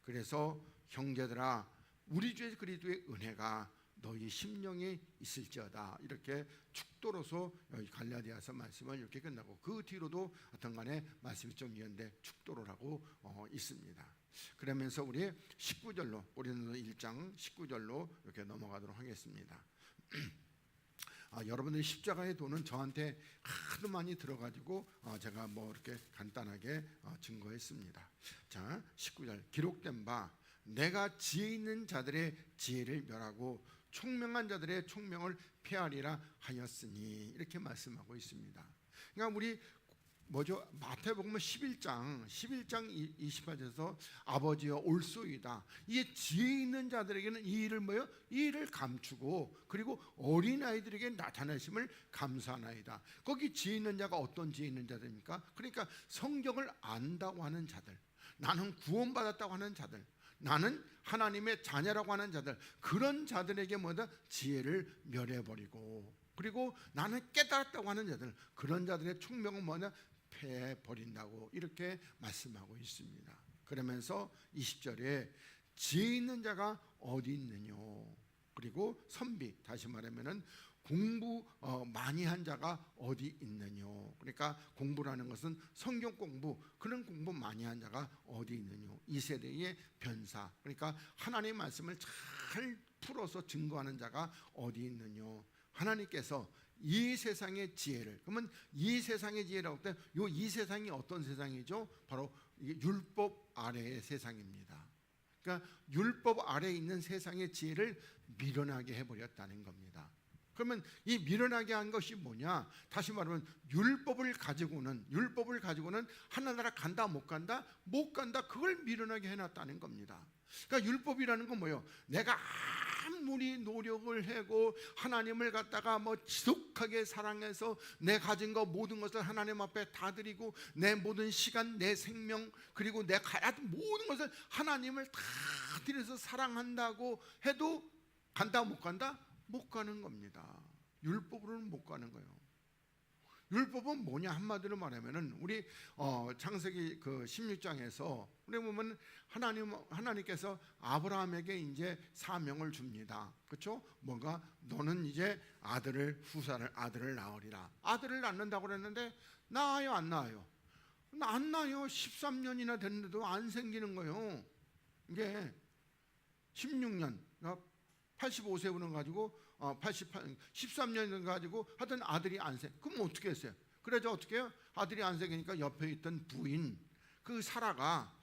S1: 그래서 형제들아, 우리 주 그리스도의 은혜가 너희 심령에 있을지어다. 이렇게 축도로서 여기 갈라디아서 말씀을 이렇게 끝나고, 그 뒤로도 어떤 간에 말씀이 좀 이었는데 축도로라고 있습니다. 그러면서 우리 19절로, 고린도 1장 19절로 이렇게 넘어가도록 하겠습니다. 여러분들 십자가의 도는 저한테 하도 많이 들어가지고 제가 뭐 이렇게 간단하게 증거했습니다. 자, 19절, 기록된 바 내가 지혜 있는 자들의 지혜를 멸하고 총명한 자들의 총명을 폐하리라 하였으니, 이렇게 말씀하고 있습니다. 그러니까 우리 마태복음 11장 28절에서 아버지여 올소이다. 이게 지혜 있는 자들에게는 이 일을 이 일을 감추고, 그리고 어린아이들에게 나타내심을 감사하나이다. 거기 지혜 있는 자가 어떤 지혜 있는 자들입니까? 그러니까 성경을 안다고 하는 자들, 나는 구원받았다고 하는 자들, 나는 하나님의 자녀라고 하는 자들, 그런 자들에게 지혜를 멸해버리고, 그리고 나는 깨달았다고 하는 자들, 그런 자들의 총명은 패해버린다고 이렇게 말씀하고 있습니다. 그러면서 20절에 지혜 있는 자가 어디 있느냐, 그리고 선비, 다시 말하면은 공부 많이 한 자가 어디 있느냐. 그러니까 공부라는 것은 성경 공부, 그런 공부 많이 한 자가 어디 있느냐. 이 세대의 변사, 그러니까 하나님의 말씀을 잘 풀어서 증거하는 자가 어디 있느냐. 하나님께서 이 세상의 지혜를, 그러면 이 세상의 지혜라고 할 때 이 세상이 어떤 세상이죠? 바로 율법 아래의 세상입니다. 그러니까 율법 아래에 있는 세상의 지혜를 밀어나게 해버렸다는 겁니다. 그러면 이 밀어나게 한 것이 뭐냐? 다시 말하면 율법을 가지고는 하나나라 간다 못 간다? 못 간다. 그걸 밀어나게 해놨다는 겁니다. 그러니까 율법이라는 건 뭐예요? 내가 아무리 노력을 하고 하나님을 갖다가 지독하게 사랑해서 내 가진 것 모든 것을 하나님 앞에 다 드리고, 내 모든 시간, 내 생명, 그리고 내 가야 할 모든 것을 하나님을 다 드려서 사랑한다고 해도 간다 못 간다? 못 가는 겁니다. 율법으로는 못 가는 거예요. 율법은 뭐냐? 한마디로 말하면은 우리 창세기 그 16장에서 우리 보면 하나님께서 아브라함에게 이제 사명을 줍니다. 그렇죠? 뭔가 너는 이제 아들을 낳으리라. 아들을 낳는다고 그랬는데 낳아요, 안 낳아요? 안 낳아요. 13년이나 됐는데도 안 생기는 거예요. 이게 16년, 85세부는 가지고 13년 가지고 하여튼 아들이 안 생. 그럼 어떻게 했어요? 그래서 어떻게 해요? 아들이 안 생기니까 옆에 있던 부인 그 사라가,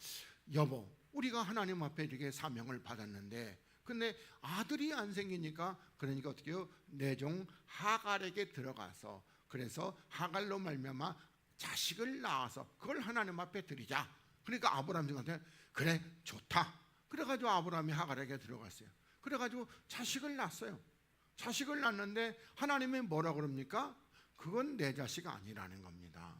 S1: 여보, 우리가 하나님 앞에 이렇게 사명을 받았는데 근데 아들이 안 생기니까, 그러니까 어떻게 해요? 내 종 하갈에게 들어가서, 그래서 하갈로 말미암아 자식을 낳아서 그걸 하나님 앞에 드리자. 그러니까 아브라함한테 그래 좋다. 그래가지고 아브라함이 하갈에게 들어갔어요. 그래가지고 자식을 낳았어요. 자식을 낳는데 하나님이 뭐라 그럽니까? 그건 내 자식 아니라는 겁니다.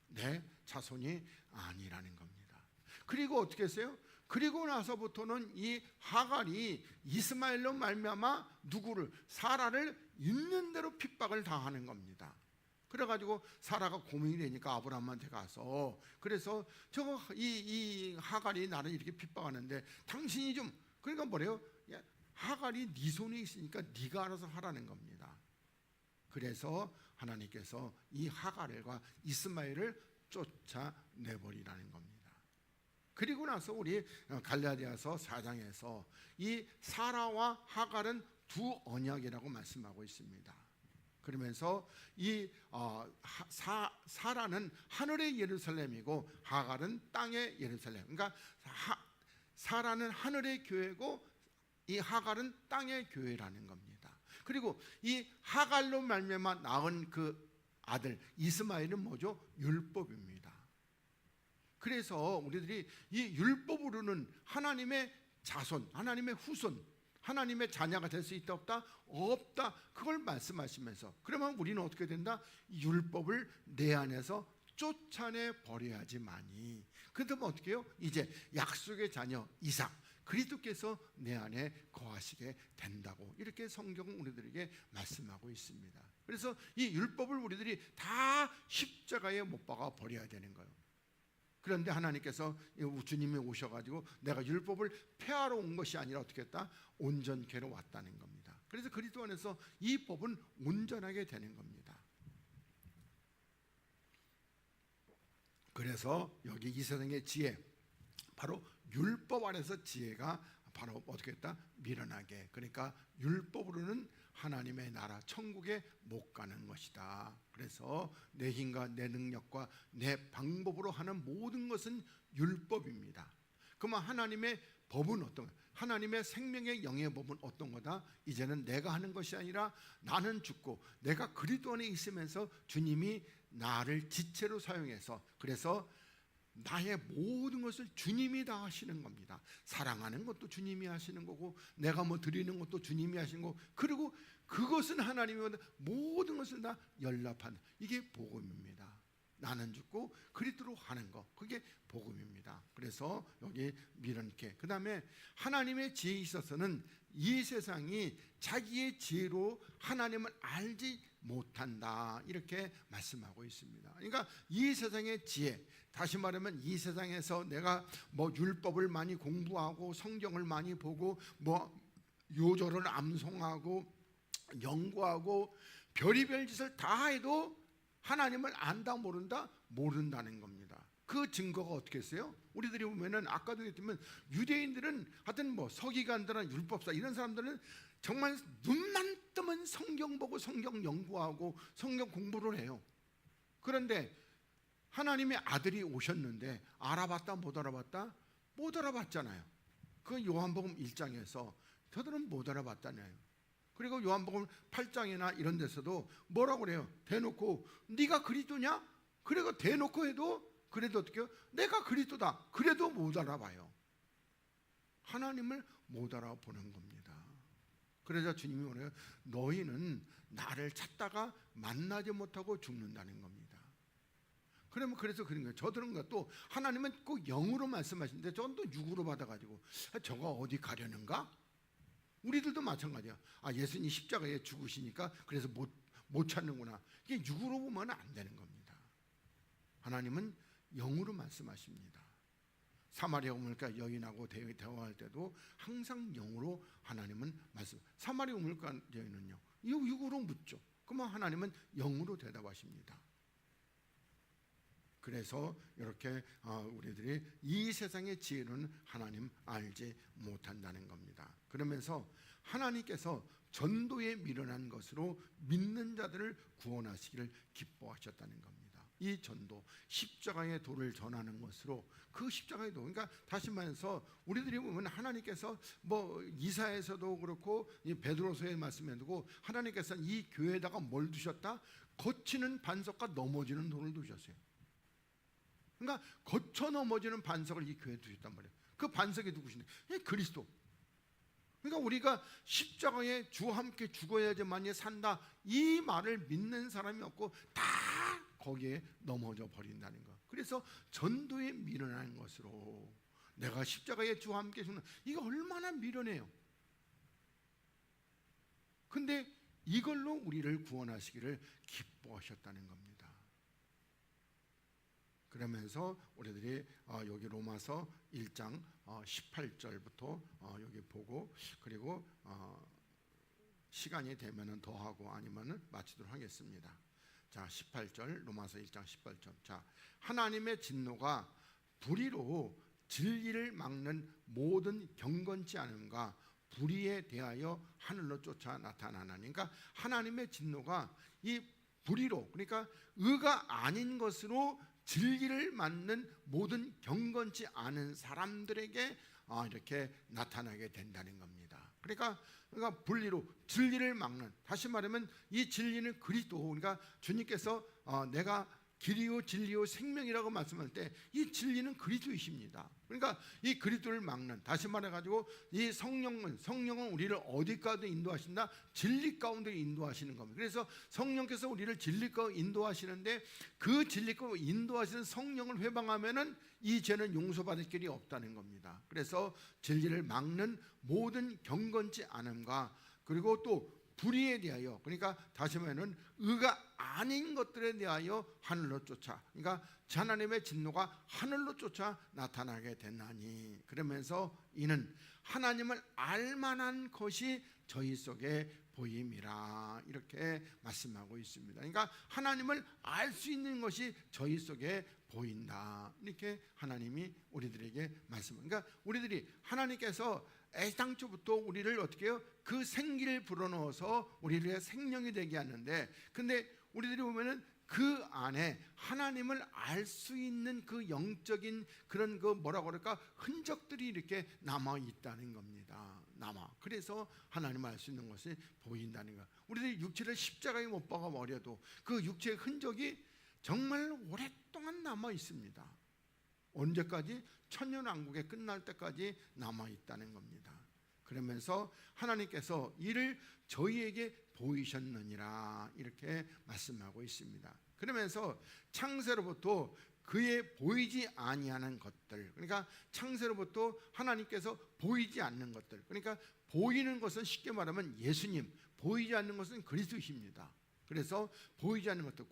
S1: 내 자손이 아니라는 겁니다. 그리고 어떻게 했어요? 그리고 나서부터는 이 하갈이 이스마엘로 말미암아 누구를, 사라를 있는 대로 핍박을 당하는 겁니다. 그래가지고 사라가 고민이 되니까 아브라함한테 가서, 그래서 이 하갈이 나를 이렇게 핍박하는데 당신이 좀, 그러니까 뭐래요? 하갈이 네 손에 있으니까 네가 알아서 하라는 겁니다. 그래서 하나님께서 이 하갈과 이스마엘을 쫓아내버리라는 겁니다. 그리고 나서 우리 갈라디아서 4장에서 이 사라와 하갈은 두 언약이라고 말씀하고 있습니다. 그러면서 이 사라는 하늘의 예루살렘이고 하갈은 땅의 예루살렘. 그러니까 사라는 하늘의 교회고 이 하갈은 땅의 교회라는 겁니다. 그리고 이 하갈로 말미암아 낳은 그 아들 이스마엘은 뭐죠? 율법입니다. 그래서 우리들이 이 율법으로는 하나님의 자손, 하나님의 후손, 하나님의 자녀가 될 수 있다 없다? 없다. 그걸 말씀하시면서 그러면 우리는 어떻게 된다? 율법을 내 안에서 쫓아내 버려야지만이. 그렇다면 어떻게 해요? 이제 약속의 자녀 이삭 그리스도께서 내 안에 거하시게 된다고 이렇게 성경은 우리들에게 말씀하고 있습니다. 그래서 이 율법을 우리들이 다 십자가에 못 박아 버려야 되는 거예요. 그런데 하나님께서 주님이 오셔가지고 내가 율법을 폐하러 온 것이 아니라 어떻게 했다? 온전케로 왔다는 겁니다. 그래서 그리스도 안에서 이 법은 온전하게 되는 겁니다. 그래서 여기 이 세상의 지혜, 바로 율법 안에서 지혜가 바로 어떻게 했다? 밀어나게. 그러니까 율법으로는 하나님의 나라 천국에 못 가는 것이다. 그래서 내 힘과 내 능력과 내 방법으로 하는 모든 것은 율법입니다. 그러면 하나님의 법은 어떤 거야? 하나님의 생명의 영의 법은 어떤 거다? 이제는 내가 하는 것이 아니라 나는 죽고 내가 그리스도 안에 있으면서 주님이 나를 지체로 사용해서 그래서 나의 모든 것을 주님이 다 하시는 겁니다. 사랑하는 것도 주님이 하시는 거고 내가 뭐 드리는 것도 주님이 하시는 거고 그리고 그것은 하나님이 모든 것을 다 연락한 이게 복음입니다. 나는 죽고 그리스도로 하는 거 그게 복음입니다. 그래서 여기 미련케 그 다음에 하나님의 지혜에 있어서는 이 세상이 자기의 지혜로 하나님을 알지 못한다 이렇게 말씀하고 있습니다. 그러니까 이 세상의 지혜 다시 말하면 이 세상에서 내가 뭐 율법을 많이 공부하고 성경을 많이 보고 뭐 요절을 암송하고 연구하고 별의별 짓을 다 해도 하나님을 안다 모른다? 모른다는 겁니다. 그 증거가 어떻게 했어요? 우리들이 보면은 아까도 했지만 유대인들은 하여튼 뭐 서기관들은 율법사 이런 사람들은 정말 눈만 뜨면 성경 보고 성경 연구하고 성경 공부를 해요. 그런데 하나님의 아들이 오셨는데 알아봤다 못 알아봤다? 못 알아봤잖아요. 그 요한복음 1장에서 저들은 못 알아봤잖아요. 그리고 요한복음 8장이나 이런 데서도 뭐라고 그래요? 대놓고 네가 그리스도냐? 그리고 대놓고 해도 그래도 어떻게 해요? 내가 그리스도다. 그래도 못 알아봐요. 하나님을 못 알아보는 겁니다. 그래서 주님이 뭐래요? 너희는 나를 찾다가 만나지 못하고 죽는다는 겁니다. 그러면 그래서 그런 거예요. 저들은 또 하나님은 꼭 영으로 말씀하시는데 저건 또 육으로 받아가지고 저가 어디 가려는가? 우리들도 마찬가지야. 예수님 십자가에 죽으시니까 그래서 못 찾는구나. 이게 육으로 보면 안 되는 겁니다. 하나님은 영으로 말씀하십니다. 사마리아 우물가 여인하고 대화할 때도 항상 영으로 하나님은 말씀. 사마리아 우물가 여인은요, 육으로 묻죠. 그러면 하나님은 영으로 대답하십니다. 그래서 이렇게 우리들이 이 세상의 지혜로는 하나님 알지 못한다는 겁니다. 그러면서 하나님께서 전도에 미련한 것으로 믿는 자들을 구원하시기를 기뻐하셨다는 겁니다. 이 전도, 십자가의 도를 전하는 것으로 그 십자가의 도, 그러니까 다시 말해서 우리들이 보면 하나님께서 뭐 이사에서도 그렇고 이 베드로서의 말씀에 두고 하나님께서 이 교회에다가 뭘 두셨다? 거치는 반석과 넘어지는 돌을 두셨어요. 그러니까 거쳐 넘어지는 반석을 이 교회에 두셨단 말이에요. 그 반석이 누구신데? 그리스도. 그러니까 우리가 십자가에 주와 함께 죽어야지만이 산다 이 말을 믿는 사람이 없고 다 거기에 넘어져 버린다는 것. 그래서 전도에 미련한 것으로 내가 십자가에 주와 함께 죽는 이거 얼마나 미련해요. 근데 이걸로 우리를 구원하시기를 기뻐하셨다는 겁니다. 그러면서 우리들이 여기 로마서 1장 18절부터 여기 보고 그리고 시간이 되면은 더 하고 아니면은 마치도록 하겠습니다. 자, 18절 로마서 1장 18절. 자, 하나님의 진노가 불의로 진리를 막는 모든 경건치 않음과 불의에 대하여 하늘로 쫓아 나타나나니. 그러니까 하나님의 진노가 이 불의로 그러니까 의가 아닌 것으로 진리를 막는 모든 경건치 않은 사람들에게 이렇게 나타나게 된다는 겁니다. 그러니까 분리로 진리를 막는, 다시 말하면 이 진리는 그리스도, 그러니까 주님께서 내가 길이요 진리요 생명이라고 말씀할 때 이 진리는 그리스도이십니다. 그러니까 이 그리스도를 막는, 다시 말해가지고 이 성령은 우리를 어디까지 인도하신다? 진리 가운데 인도하시는 겁니다. 그래서 성령께서 우리를 진리 가운데 인도하시는데 그 진리 가운데 인도하시는 성령을 회방하면은 이 죄는 용서받을 길이 없다는 겁니다. 그래서 진리를 막는 모든 경건치 않음과 그리고 또 불의에 대하여, 그러니까 다시 말하면 의가 아닌 것들에 대하여 하늘로 쫓아, 그러니까 하나님의 진노가 하늘로 쫓아 나타나게 되나니, 그러면서 이는 하나님을 알만한 것이 저희 속에 보임이라, 이렇게 말씀하고 있습니다. 그러니까 하나님을 알 수 있는 것이 저희 속에 보인다, 이렇게 하나님이 우리들에게 말씀합니다. 그러니까 우리들이 하나님께서 애당초부터 우리를 어떻게 해요? 그 생기를 불어넣어서 우리를 생명이 되게 하는데, 근데 우리들이 보면은 그 안에 하나님을 알 수 있는 그 영적인 그런 그 뭐라고 그럴까, 흔적들이 이렇게 남아 있다는 겁니다. 그래서 하나님을 알 수 있는 것이 보인다는 거. 우리들이 육체를 십자가에 못 박아 버려도 그 육체의 흔적이 정말 오랫동안 남아 있습니다. 언제까지? 천년왕국에 끝날 때까지 남아 있다는 겁니다. 그러면서 하나님께서 이를 저희에게 보이셨느니라, 이렇게 말씀하고 있습니다. 그러면서 창세로부터 그의 보이지 아니하는 것들, 그러니까 창세로부터 하나님께서 보이지 않는 것들, 그러니까 보이는 것은 쉽게 말하면 예수님, 보이지 않는 것은 그리스도이십니다. 그래서 보이지 않는 것들,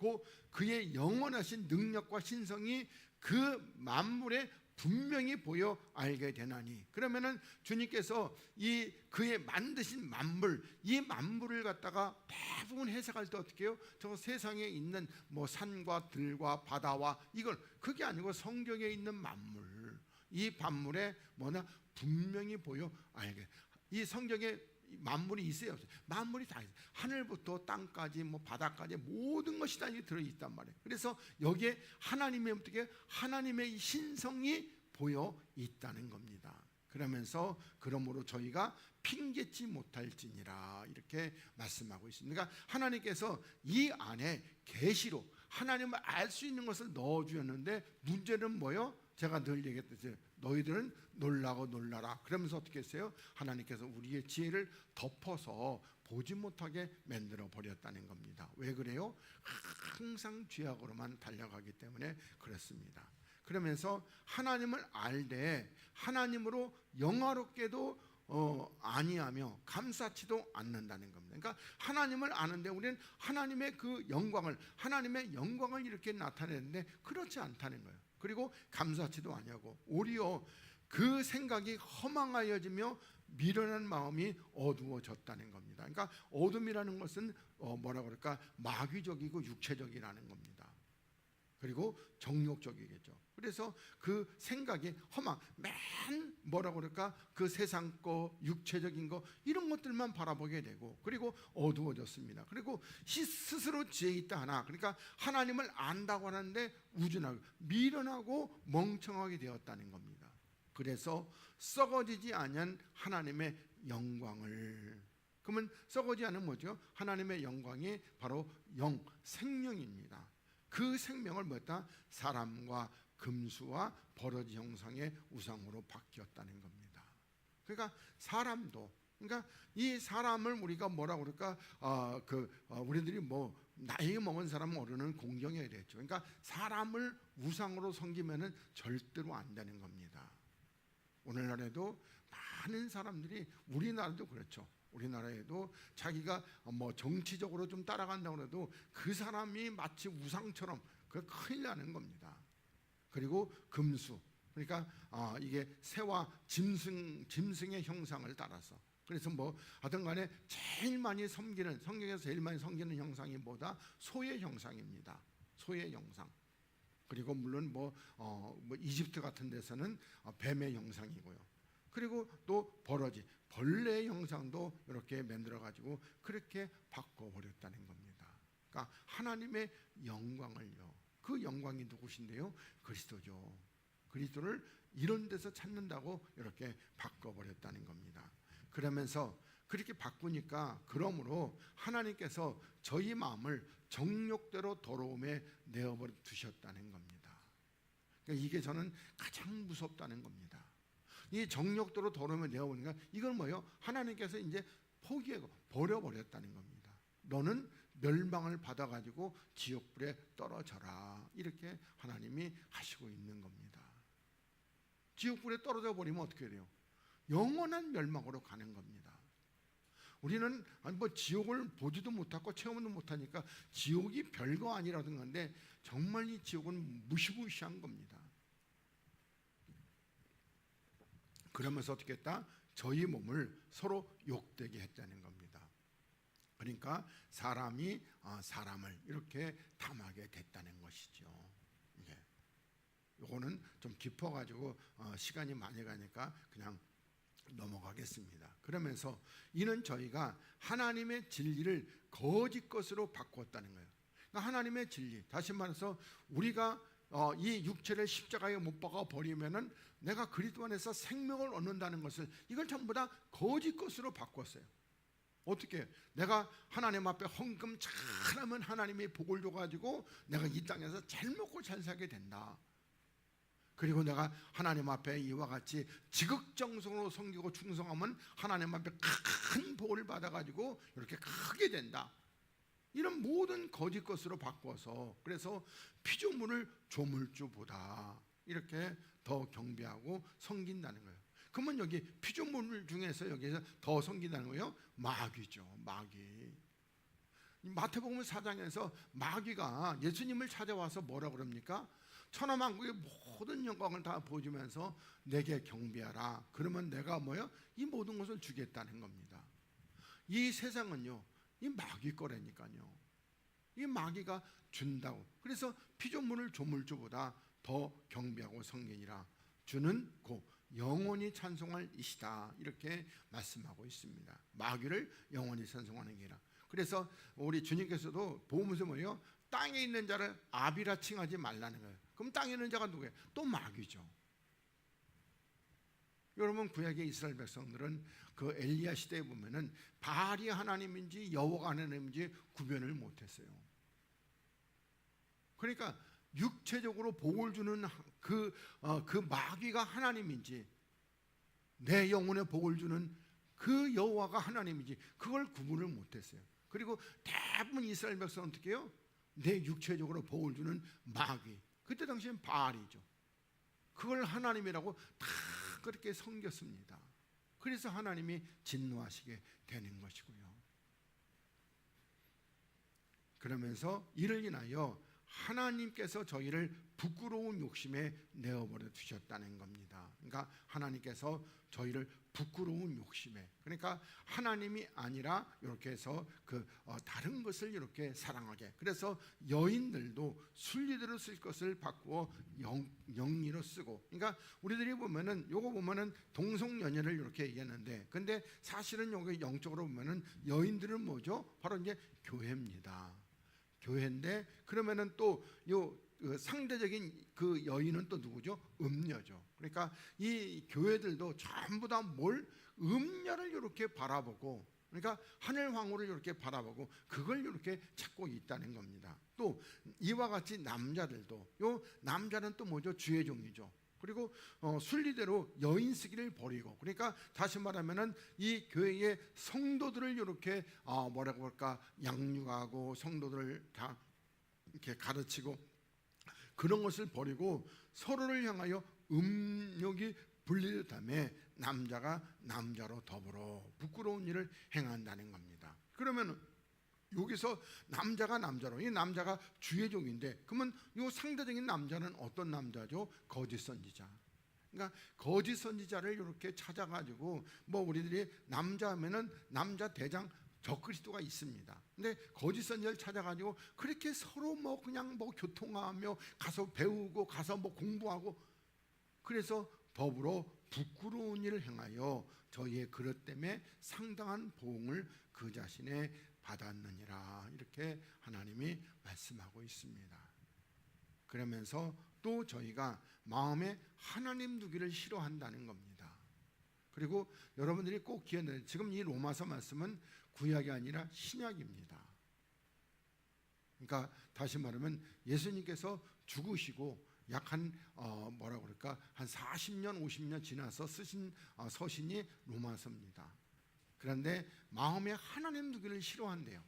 S1: 그의 영원하신 능력과 신성이 그 만물에 분명히 보여 알게 되나니, 그러면은 주님께서 이 그의 만드신 만물, 이 만물을 갖다가 대부분 해석할 때 어떻게 해요? 저 세상에 있는 뭐 산과 들과 바다와 이걸, 그게 아니고 성경에 있는 만물, 이 만물에 뭐냐 분명히 보여 알게. 이 성경에 만물이 있어요, 없어요? 만물이 다 있어요. 하늘부터 땅까지 뭐 바다까지 모든 것이 다 들어있단 말이에요. 그래서 여기에 하나님의 어떻게, 하나님의 신성이 보여 있다는 겁니다. 그러면서 그러므로 저희가 핑계치 못할지니라, 이렇게 말씀하고 있습니다. 그러니까 하나님께서 이 안에 계시로 하나님을 알 수 있는 것을 넣어주었는데, 문제는 뭐요? 제가 늘 얘기했듯이 너희들은 놀라고 놀라라. 그러면서 어떻게 했어요? 하나님께서 우리의 지혜를 덮어서 보지 못하게 만들어 버렸다는 겁니다. 왜 그래요? 항상 죄악으로만 달려가기 때문에 그렇습니다. 그러면서 하나님을 알되 하나님으로 영화롭게도 아니하며 감사치도 않는다는 겁니다. 그러니까 하나님을 아는데 우리는 하나님의 그 영광을, 하나님의 영광을 이렇게 나타내는데 그렇지 않다는 거예요. 그리고 감사치도 아니하고 오히려 그 생각이 허망하여지며 미련한 마음이 어두워졌다는 겁니다. 그러니까 어둠이라는 것은 뭐라고 그럴까, 마귀적이고 육체적이라는 겁니다. 그리고 정욕적이겠죠. 그래서 그 생각이 맨 뭐라고 그럴까, 그 세상 거, 육체적인 거, 이런 것들만 바라보게 되고, 그리고 어두워졌습니다. 그리고 스스로 지혜 있다 하나, 그러니까 하나님을 안다고 하는데 우준하고 미련하고 멍청하게 되었다는 겁니다. 그래서 썩어지지 않은 하나님의 영광을, 그러면 썩어지지 않은 뭐죠? 하나님의 영광이 바로 생명입니다. 그 생명을 뭐였다? 사람과 금수와 버러지 형상의 우상으로 바뀌었다는 겁니다. 그러니까 사람도, 그러니까 이 사람을 우리가 뭐라고 그럴까, 우리들이 뭐 나이 먹은 사람 어른은 공경해야 되죠. 그러니까 사람을 우상으로 섬기면은 절대로 안 되는 겁니다. 오늘날에도 많은 사람들이, 우리나라도 그렇죠. 우리나라에도 자기가 뭐 정치적으로 좀 따라간다고 해도 그 사람이 마치 우상처럼, 그 큰일 나는 겁니다. 그리고 금수, 그러니까 이게 새와 짐승의 형상을 따라서, 그래서 뭐 하여튼 간에 제일 많이 섬기는, 성경에서 제일 많이 섬기는 형상이 뭐다? 소의 형상입니다. 소의 형상. 그리고 물론 뭐 이집트 같은 데서는 뱀의 형상이고요. 그리고 또 버러지, 벌레의 형상도 이렇게 만들어 가지고 그렇게 바꿔버렸다는 겁니다. 그러니까 하나님의 영광을요, 그 영광이 누구신데요? 그리스도죠. 그리스도를 이런 데서 찾는다고 이렇게 바꿔버렸다는 겁니다. 그러면서 그렇게 바꾸니까 그러므로 하나님께서 저희 마음을 정욕대로 더러움에 내어버려 두셨다는 겁니다. 그러니까 이게 저는 가장 무섭다는 겁니다. 이 정욕대로 더러움에 내어버리니까 이건 뭐예요? 하나님께서 이제 포기하고 버려버렸다는 겁니다. 너는 멸망을 받아가지고 지옥불에 떨어져라, 이렇게 하나님이 하시고 있는 겁니다. 지옥불에 떨어져 버리면 어떻게 돼요? 영원한 멸망으로 가는 겁니다. 우리는 뭐 지옥을 보지도 못하고 체험도 못하니까 지옥이 별거 아니라던 건데 정말 이 지옥은 무시무시한 겁니다. 그러면서 어떻게 했다? 저희 몸을 서로 욕되게 했다는 겁니다. 그러니까 사람이 사람을 이렇게 탐하게 됐다는 것이죠. 이거는 좀 깊어가지고 시간이 많이 가니까 그냥 넘어가겠습니다. 그러면서 이는 저희가 하나님의 진리를 거짓 것으로 바꾸었다는 거예요. 그러니까 하나님의 진리, 다시 말해서 우리가 이 육체를 십자가에 못 박아 버리면은 내가 그리스도 안에서 생명을 얻는다는 것을, 이걸 전부 다 거짓 것으로 바꿨어요. 어떻게? 내가 하나님 앞에 헌금 잘하면 하나님이 복을 줘가지고 내가 이 땅에서 잘 먹고 잘 살게 된다. 그리고 내가 하나님 앞에 이와 같이 지극정성으로 섬기고 충성하면 하나님 앞에 큰 복을 받아가지고 이렇게 크게 된다. 이런 모든 거짓 것으로 바꿔서, 그래서 피조물을 조물주보다 이렇게 더 경배하고 섬긴다는 거예요. 그러면 여기 피조물 중에서 여기서 더 섬긴다는 거예요? 마귀죠. 마귀. 마태복음 4장에서 마귀가 예수님을 찾아와서 뭐라 그럽니까? 천하만국의 모든 영광을 다 보여주면서 내게 경배하라. 그러면 내가 뭐요? 이 모든 것을 주겠다는 겁니다. 이 세상은요, 이 마귀 거라니까요. 이 마귀가 준다고. 그래서 피조물을 조물주보다 더 경배하고 섬기니라. 주는 곧 영원히 찬송할 이시다, 이렇게 말씀하고 있습니다. 마귀를 영원히 찬송하는 게라. 그래서 우리 주님께서도 보면서 뭐예요? 땅에 있는 자를 아비라 칭하지 말라는 거예요. 그럼 땅에 있는 자가 누구예요? 또 마귀죠. 여러분, 구약의 이스라엘 백성들은 그 엘리야 시대에 보면은 바알이 하나님인지 여호와가 하나님인지 구별을 못했어요. 그러니까 육체적으로 복을 주는 그 마귀가 하나님인지, 내 영혼에 복을 주는 그 여호와가 하나님인지 그걸 구분을 못했어요. 그리고 대부분 이스라엘 백성은 어떻게 해요? 내 육체적으로 복을 주는 마귀, 그때 당시엔 바알이죠. 그걸 하나님이라고 다 그렇게 섬겼습니다. 그래서 하나님이 진노하시게 되는 것이고요. 그러면서 이를 인하여 하나님께서 저희를 부끄러운 욕심에 내어버려 두셨다는 겁니다. 그러니까 하나님께서 저희를 부끄러운 욕심에, 그러니까 하나님이 아니라 이렇게 해서 다른 것을 이렇게 사랑하게. 그래서 여인들도 순리대로 쓸 것을 바꾸어 영리로 쓰고. 그러니까 우리들이 보면은 요거 보면은 동성연애를 이렇게 얘기했는데, 근데 사실은 여기 영적으로 보면은 여인들은 뭐죠? 바로 이제 교회입니다. 교회인데, 그러면은 또 요 상대적인 그 여인은 또 누구죠? 음녀죠. 그러니까 이 교회들도 전부 다 뭘? 음녀를 이렇게 바라보고, 그러니까 하늘 황후를 이렇게 바라보고 그걸 이렇게 찾고 있다는 겁니다. 또 이와 같이 남자들도, 요 남자는 또 뭐죠? 주의 종이죠. 그리고 순리대로 여인 쓰기를 버리고, 그러니까 다시 말하면은 이 교회의 성도들을 이렇게 뭐라고 할까, 양육하고 성도들을 다 이렇게 가르치고 그런 것을 버리고 서로를 향하여 음욕이 분리되다며 남자가 남자로 더불어 부끄러운 일을 행한다는 겁니다. 그러면 여기서 남자가 남자로, 이 남자가 주의 종인데, 그러면 이 상대적인 남자는 어떤 남자죠? 거짓 선지자. 그러니까 거짓 선지자를 이렇게 찾아가지고, 뭐 우리들이 남자하면은 남자 대장 적그리스도가 있습니다. 근데 거짓 선지자를 찾아가지고 그렇게 서로 뭐 그냥 뭐 교통하며 가서 배우고 가서 뭐 공부하고, 그래서 더불어 부끄러운 일을 행하여 저희의 그릇 때문에 상당한 보응을 그 자신의 받았느니라, 이렇게 하나님이 말씀하고 있습니다. 그러면서 또 저희가 마음에 하나님 두기를 싫어한다는 겁니다. 그리고 여러분들이 꼭 기억해야, 지금 이 로마서 말씀은 구약이 아니라 신약입니다. 그러니까 다시 말하면 예수님께서 죽으시고 약 한 뭐라고 그럴까, 한 40년 50년 지나서 쓰신 서신이 로마서입니다. 그런데 마음에 하나님 두기를 싫어한대요.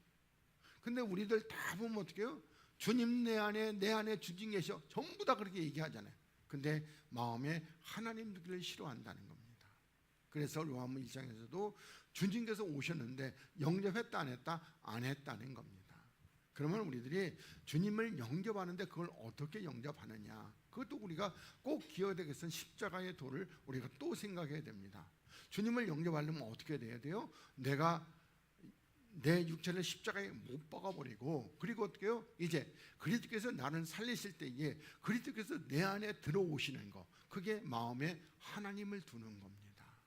S1: 근데 우리들 다 보면 어떻게 해요? 주님 내 안에 주님 계셔, 전부 다 그렇게 얘기하잖아요. 근데 마음에 하나님 두기를 싫어한다는 겁니다. 그래서 요한복음 1장에서도 주님께서 오셨는데 영접했다 안 했다? 안 했다는 겁니다. 그러면 우리들이 주님을 영접하는데 그걸 어떻게 영접하느냐, 그것도 우리가 꼭 기억해야 되겠어요. 십자가의 도를 우리가 또 생각해야 됩니다. 주님을 영접하려면 어떻게 돼야 돼요? 내가 내 육체를 십자가에 못 박아버리고, 그리고 어떻게 해요? 이제 그리스도께서 나를 살리실 때에 그리스도께서 내 안에 들어오시는 거, 그게 마음에 하나님을 두는 겁니다.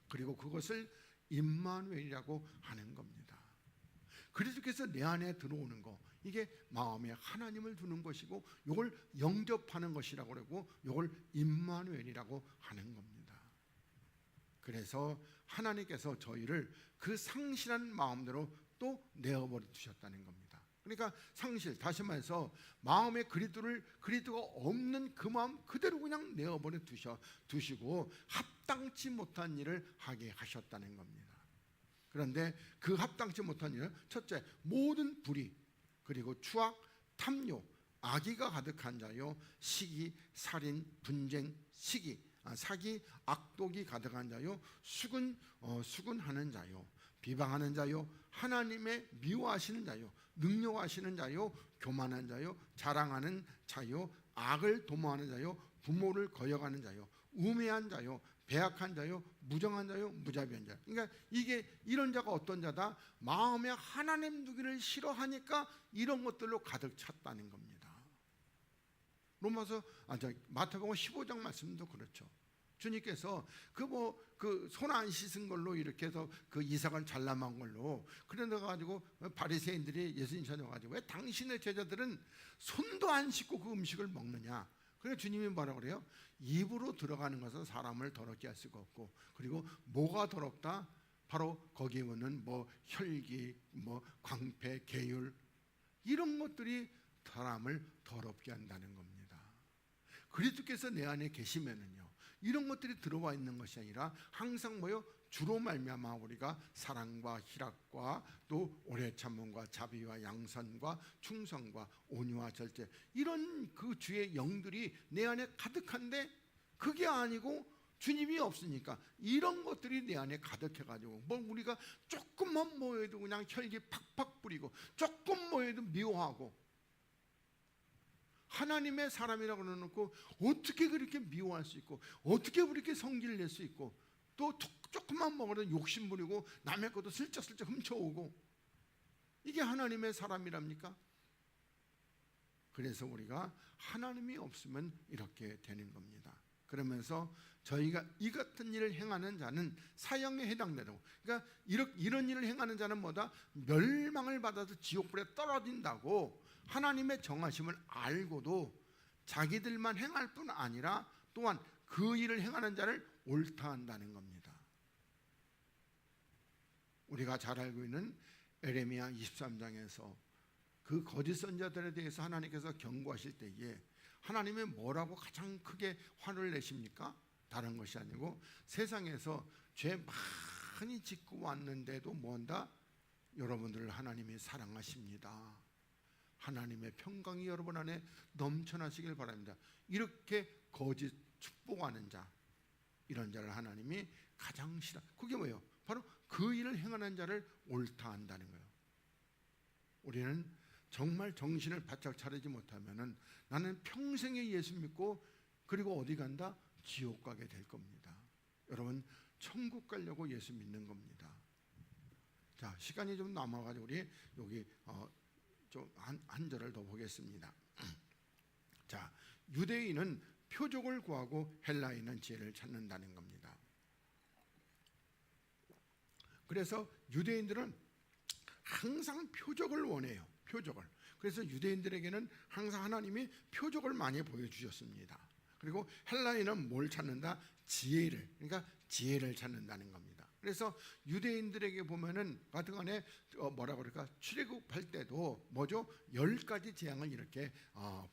S1: 그리고 그것을 임마누엘이라고 하는 겁니다. 그리스도께서 내 안에 들어오는 거, 이게 마음에 하나님을 두는 것이고, 이걸 영접하는 것이라고 그러고, 이걸 임마누엘이라고 하는 겁니다. 그래서 하나님께서 저희를 그 상실한 마음대로 또 내어버려 두셨다는 겁니다. 그러니까 상실, 다시 말해서 마음에 그리스도가 없는 그 마음 그대로 그냥 내어버려 두시고 합당치 못한 일을 하게 하셨다는 겁니다. 그런데 그 합당치 못한 일은 첫째, 모든 불의, 그리고 추악, 탐욕, 악의가 가득한 자요, 시기, 살인, 분쟁, 사기, 악독이 가득한 자요, 수군하는 자요, 비방하는 자요, 하나님의 미워하시는 자요, 능욕하시는 자요, 교만한 자요, 자랑하는 자요, 악을 도모하는 자요, 부모를 거역하는 자요, 우매한 자요, 배악한 자요, 무정한 자요, 무자비한 자. 그러니까 이게 이런 자가 어떤 자다? 마음에 하나님 두기를 싫어하니까 이런 것들로 가득 찼다는 겁니다. 마태복음 15장 말씀도 그렇죠. 주님께서 그 손 안 씻은 걸로 이렇게 해서 그 이삭을 잘라만 걸로, 그래 가지고 바리새인들이 예수님 찾아가지고 왜 당신의 제자들은 손도 안 씻고 그 음식을 먹느냐? 그래서 주님이 뭐라고 그래요? 입으로 들어가는 것은 사람을 더럽게 할 수가 없고, 그리고 뭐가 더럽다? 바로 거기에 있는 혈기, 광폐, 계율, 이런 것들이 사람을 더럽게 한다는 겁니다. 그리스도께서 내 안에 계시면은요, 이런 것들이 들어와 있는 것이 아니라 항상 주로 말미암아 우리가 사랑과 희락과 또 오래 참음과 자비와 양선과 충성과 온유와 절제, 이런 그 주의 영들이 내 안에 가득한데, 그게 아니고 주님이 없으니까 이런 것들이 내 안에 가득해가지고 우리가 조금만 모여도 그냥 혈기 팍팍 뿌리고, 조금 모여도 미워하고, 하나님의 사람이라고 그러놓고 어떻게 그렇게 미워할 수 있고, 어떻게 그렇게 성질을 낼 수 있고, 또 조금만 먹어도 욕심 부리고 남의 것도 슬쩍슬쩍 훔쳐오고, 이게 하나님의 사람이랍니까? 그래서 우리가 하나님이 없으면 이렇게 되는 겁니다. 그러면서 저희가 이 같은 일을 행하는 자는 사형에 해당되고, 그러니까 이런 일을 행하는 자는 멸망을 받아서 지옥불에 떨어진다고 하나님의 정하심을 알고도 자기들만 행할 뿐 아니라 또한 그 일을 행하는 자를 옳다 한다는 겁니다. 우리가 잘 알고 있는 에레미야 23장에서 그 거짓 선자들에 대해서 하나님께서 경고하실 때에 하나님이 뭐라고 가장 크게 화를 내십니까? 다른 것이 아니고, 세상에서 죄 많이 짓고 왔는데도 뭐한다? 여러분들을 하나님이 사랑하십니다. 하나님의 평강이 여러분 안에 넘쳐나시길 바랍니다. 이렇게 거짓 축복하는 자, 이런 자를 하나님이 가장 싫어. 그게 뭐예요? 바로 그 일을 행하는 자를 옳다 한다는 거예요. 우리는 정말 정신을 바짝 차리지 못하면은 나는 평생에 예수 믿고 그리고 어디 간다? 지옥 가게 될 겁니다. 여러분, 천국 가려고 예수 믿는 겁니다. 자, 시간이 좀 남아가지고 우리 여기 좀 한 절을 더 보겠습니다. 자, 유대인은 표적을 구하고 헬라인은 지혜를 찾는다는 겁니다. 그래서 유대인들은 항상 표적을 원해요. 표적을. 그래서 유대인들에게는 항상 하나님이 표적을 많이 보여주셨습니다. 그리고 헬라인은 뭘 찾는다? 지혜를, 그러니까 지혜를 찾는다는 겁니다. 그래서 유대인들에게 보면은 하여튼간에 뭐라고 그럴까, 출애굽할 때도 뭐죠? 10가지 재앙을 이렇게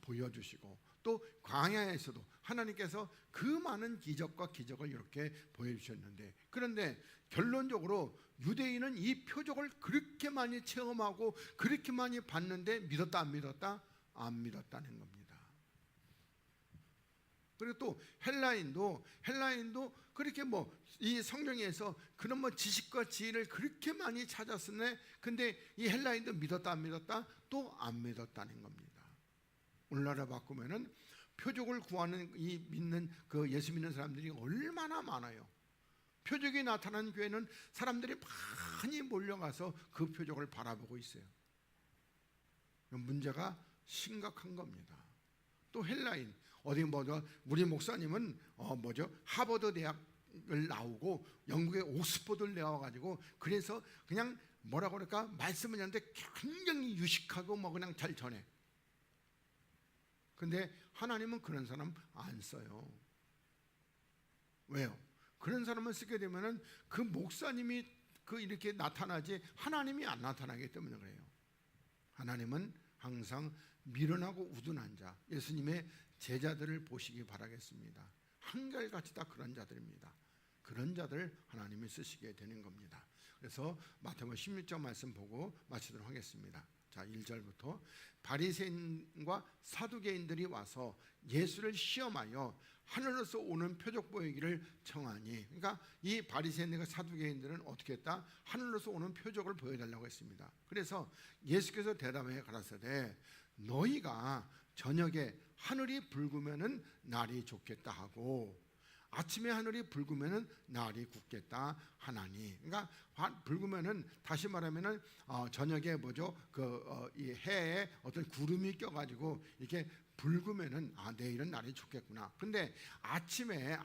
S1: 보여주시고, 또 광야에서도 하나님께서 그 많은 기적과 기적을 이렇게 보여주셨는데, 그런데 결론적으로 유대인은 이 표적을 그렇게 많이 체험하고 그렇게 많이 봤는데 믿었다 안 믿었다? 안 믿었다는 겁니다. 그리고 또 헬라인도 그렇게 이 성경에서 그런 지식과 지혜를 그렇게 많이 찾았으네, 근데 이 헬라인도 믿었다 안 믿었다? 또 안 믿었다는 겁니다. 오늘날로 바꾸면은 표적을 구하는 믿는 예수 믿는 사람들이 얼마나 많아요. 표적이 나타난 교회는 사람들이 많이 몰려가서 그 표적을 바라보고 있어요. 문제가 심각한 겁니다. 또 헬라인, 우리 목사님은 하버드 대학을 나오고 영국의 옥스퍼드를 나와가지고, 그래서 그냥 뭐라고 그럴까, 말씀을 하는데 굉장히 유식하고 그냥 잘 전해. 근데 하나님은 그런 사람 안 써요. 왜요? 그런 사람을 쓰게 되면은 그 목사님이 이렇게 나타나지 하나님이 안 나타나기 때문에 그래요. 하나님은 항상 미련하고 우둔한 자, 예수님의 제자들을 보시기 바라겠습니다. 한결같이 다 그런 자들입니다. 그런 자들 하나님이 쓰시게 되는 겁니다. 그래서 마태복음 16장 말씀 보고 마치도록 하겠습니다. 자, 1절부터 바리새인과 사두개인들이 와서 예수를 시험하여 하늘로서 오는 표적 보이기를 청하니, 그러니까 이 바리새인과 사두개인들은 어떻게 했다? 하늘로서 오는 표적을 보여달라고 했습니다. 그래서 예수께서 대답해 가라사대, 너희가 저녁에 하늘이 붉으면은 날이 좋겠다 하고 아침에 하늘이 붉으면은 날이 굳겠다 하나니, 그러니까 붉으면은 다시 말하면은 저녁에 이 해에 어떤 구름이 껴가지고 이렇게 붉으면은 내일은 날이 좋겠구나. 근데 아침에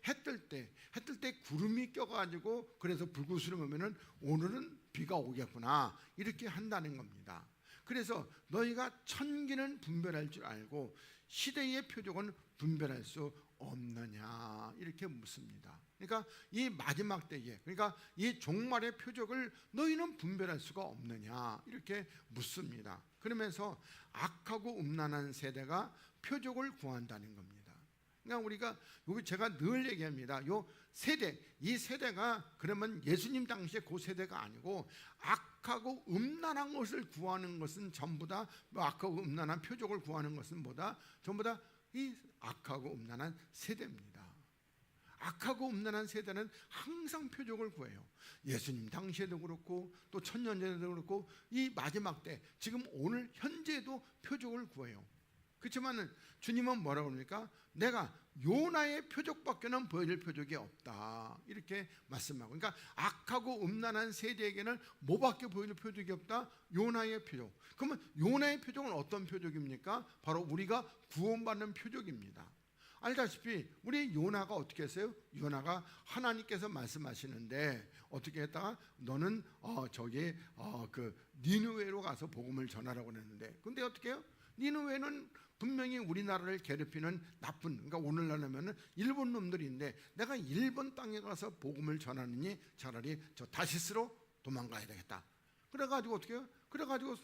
S1: 해 뜰 때 구름이 껴가지고 그래서 불구스름하면은 오늘은 비가 오겠구나, 이렇게 한다는 겁니다. 그래서 너희가 천기는 분별할 줄 알고 시대의 표적은 분별할 수 없느냐, 이렇게 묻습니다. 그러니까 이 마지막 때에, 그러니까 이 종말의 표적을 너희는 분별할 수가 없느냐, 이렇게 묻습니다. 그러면서 악하고 음란한 세대가 표적을 구한다는 겁니다. 그러니까 우리가 여기 제가 늘 얘기합니다. 이 세대가 그러면 예수님 당시에 그 세대가 아니고 악하고 음란한 것을 구하는 것은 전부 다 악하고 음란한 표적을 구하는 것은 전부 다 이 악하고 음란한 세대입니다. 악하고 음란한 세대는 항상 표적을 구해요. 예수님 당시에도 그렇고 또 천년 전에도 그렇고 이 마지막 때, 지금 오늘 현재도 표적을 구해요. 그렇지만 주님은 뭐라고 합니까? 내가 요나의 표적밖에는 보여줄 표적이 없다, 이렇게 말씀하고, 그러니까 악하고 음란한 세대에게는 뭐밖에 보여줄 표적이 없다? 요나의 표적. 그러면 요나의 표적은 어떤 표적입니까? 바로 우리가 구원받는 표적입니다. 알다시피 우리 요나가 어떻게 했어요? 요나가 하나님께서 말씀하시는데 어떻게 했다가 너는 니느웨로 가서 복음을 전하라고 했는데, 근데 어떻게 해요? 니느웨는 분명히 우리나라를 괴롭히는 나쁜, 그러니까 오늘날 하면은 일본 놈들인데 내가 일본 땅에 가서 복음을 전하느니 차라리 저 다시스로 도망가야 되겠다. 그래가지고 어떻게 해요? 그래가지고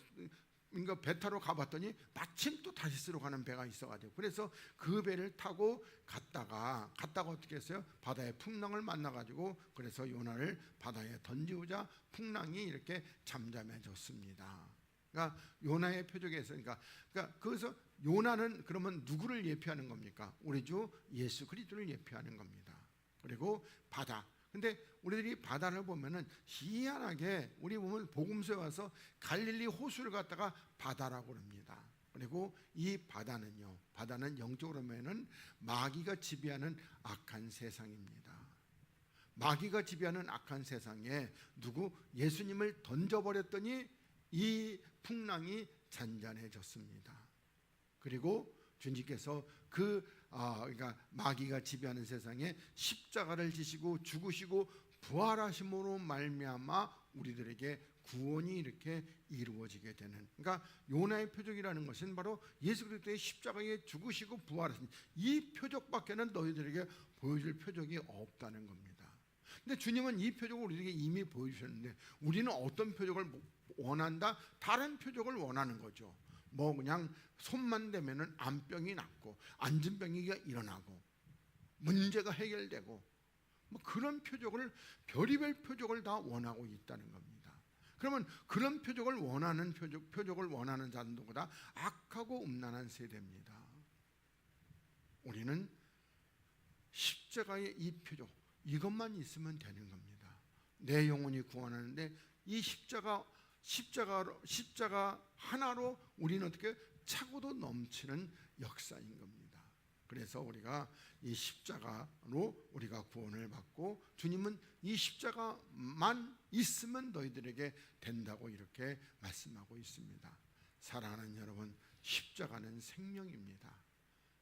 S1: 그러니까 배 타러 가봤더니 마침 또 다시스로 가는 배가 있어가지고, 그래서 그 배를 타고 갔다가 어떻게 했어요? 바다의 풍랑을 만나가지고, 그래서 요나를 바다에 던지우자 풍랑이 이렇게 잠잠해졌습니다. 그러니까 요나의 표적에서, 그러니까 거기서 요나는 그러면 누구를 예표하는 겁니까? 우리 주 예수 그리스도를 예표하는 겁니다. 그리고 바다. 근데 우리들이 바다를 보면은 희한하게 우리 보면 복음서에 와서 갈릴리 호수를 갖다가 바다라고 합니다. 그리고 이 바다는 영적으로 보면은 마귀가 지배하는 악한 세상입니다. 마귀가 지배하는 악한 세상에 예수님을 던져버렸더니 이 잔잔해졌습니다. 그리고 주님께서 그러니까 마귀가 지배하는 세상에 십자가를 지시고 죽으시고 부활하심으로 말미암아 우리들에게 구원이 이렇게 이루어지게 되는, 그러니까 요나의 표적이라는 것은 바로 예수 그리스도의 십자가에 죽으시고 부활하신 이 표적밖에는 너희들에게 보여줄 표적이 없다는 겁니다. 근데 주님은 이 표적을 우리에게 이미 보여주셨는데 우리는 어떤 표적을 원한다? 다른 표적을 원하는 거죠. 뭐 그냥 손만 대면은 암병이 낫고 안진병이가 일어나고 문제가 해결되고 뭐 그런 표적을, 별의별 표적을 다 원하고 있다는 겁니다. 그러면 그런 표적을 원하는 표적을 원하는 자들보다 악하고 음란한 세대입니다. 우리는 십자가의 이 표적, 이것만 있으면 되는 겁니다. 내 영혼이 구원하는데 이 십자가 하나로 우리는 어떻게 차고도 넘치는 역사인 겁니다. 그래서 우리가 이 십자가로 우리가 구원을 받고 주님은 이 십자가만 있으면 너희들에게 된다고 이렇게 말씀하고 있습니다. 사랑하는 여러분, 십자가는 생명입니다.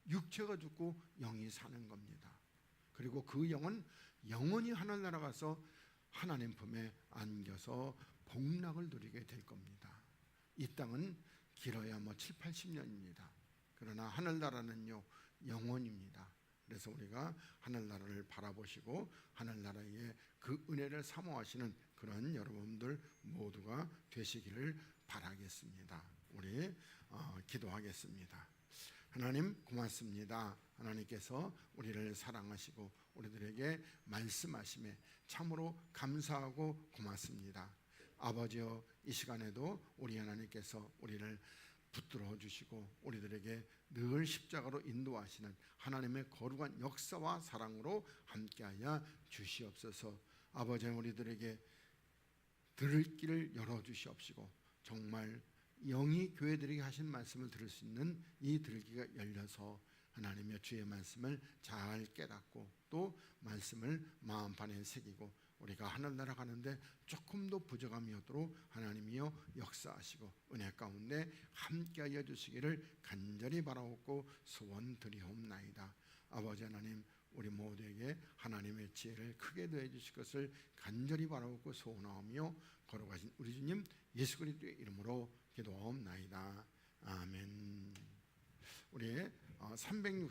S1: 육체가 죽고 영이 사는 겁니다. 그리고 그 영은 영원히 하늘나라 가서 하나님 품에 안겨서 복락을 누리게 될 겁니다. 이 땅은 길어야 7, 80년입니다. 그러나 하늘나라는요 영원입니다. 그래서 우리가 하늘나라를 바라보시고 하늘나라의 그 은혜를 사모하시는 그런 여러분들 모두가 되시기를 바라겠습니다. 우리 기도하겠습니다. 하나님 고맙습니다. 하나님께서 우리를 사랑하시고 우리들에게 말씀하심에 참으로 감사하고 고맙습니다. 아버지여, 이 시간에도 우리 하나님께서 우리를 붙들어 주시고 우리들에게 늘 십자가로 인도하시는 하나님의 거룩한 역사와 사랑으로 함께하여 주시옵소서. 아버지, 우리들에게 들을 길을 열어주시옵시고 정말 영이 교회들에게 하신 말씀을 들을 수 있는 이 들기가 열려서 하나님의 주의 말씀을 잘 깨닫고 또 말씀을 마음판에 새기고 우리가 하늘나라 가는데 조금도 부족함이 없도록 하나님이여 역사하시고 은혜 가운데 함께하여 주시기를 간절히 바라옵고 소원드리옵나이다. 아버지 하나님, 우리 모두에게 하나님의 지혜를 크게 더해 주실 것을 간절히 바라옵고 소원하오며 거룩하신 우리 주님 예수 그리스도의 이름으로 기도하옵나이다. 아멘. 우리의 360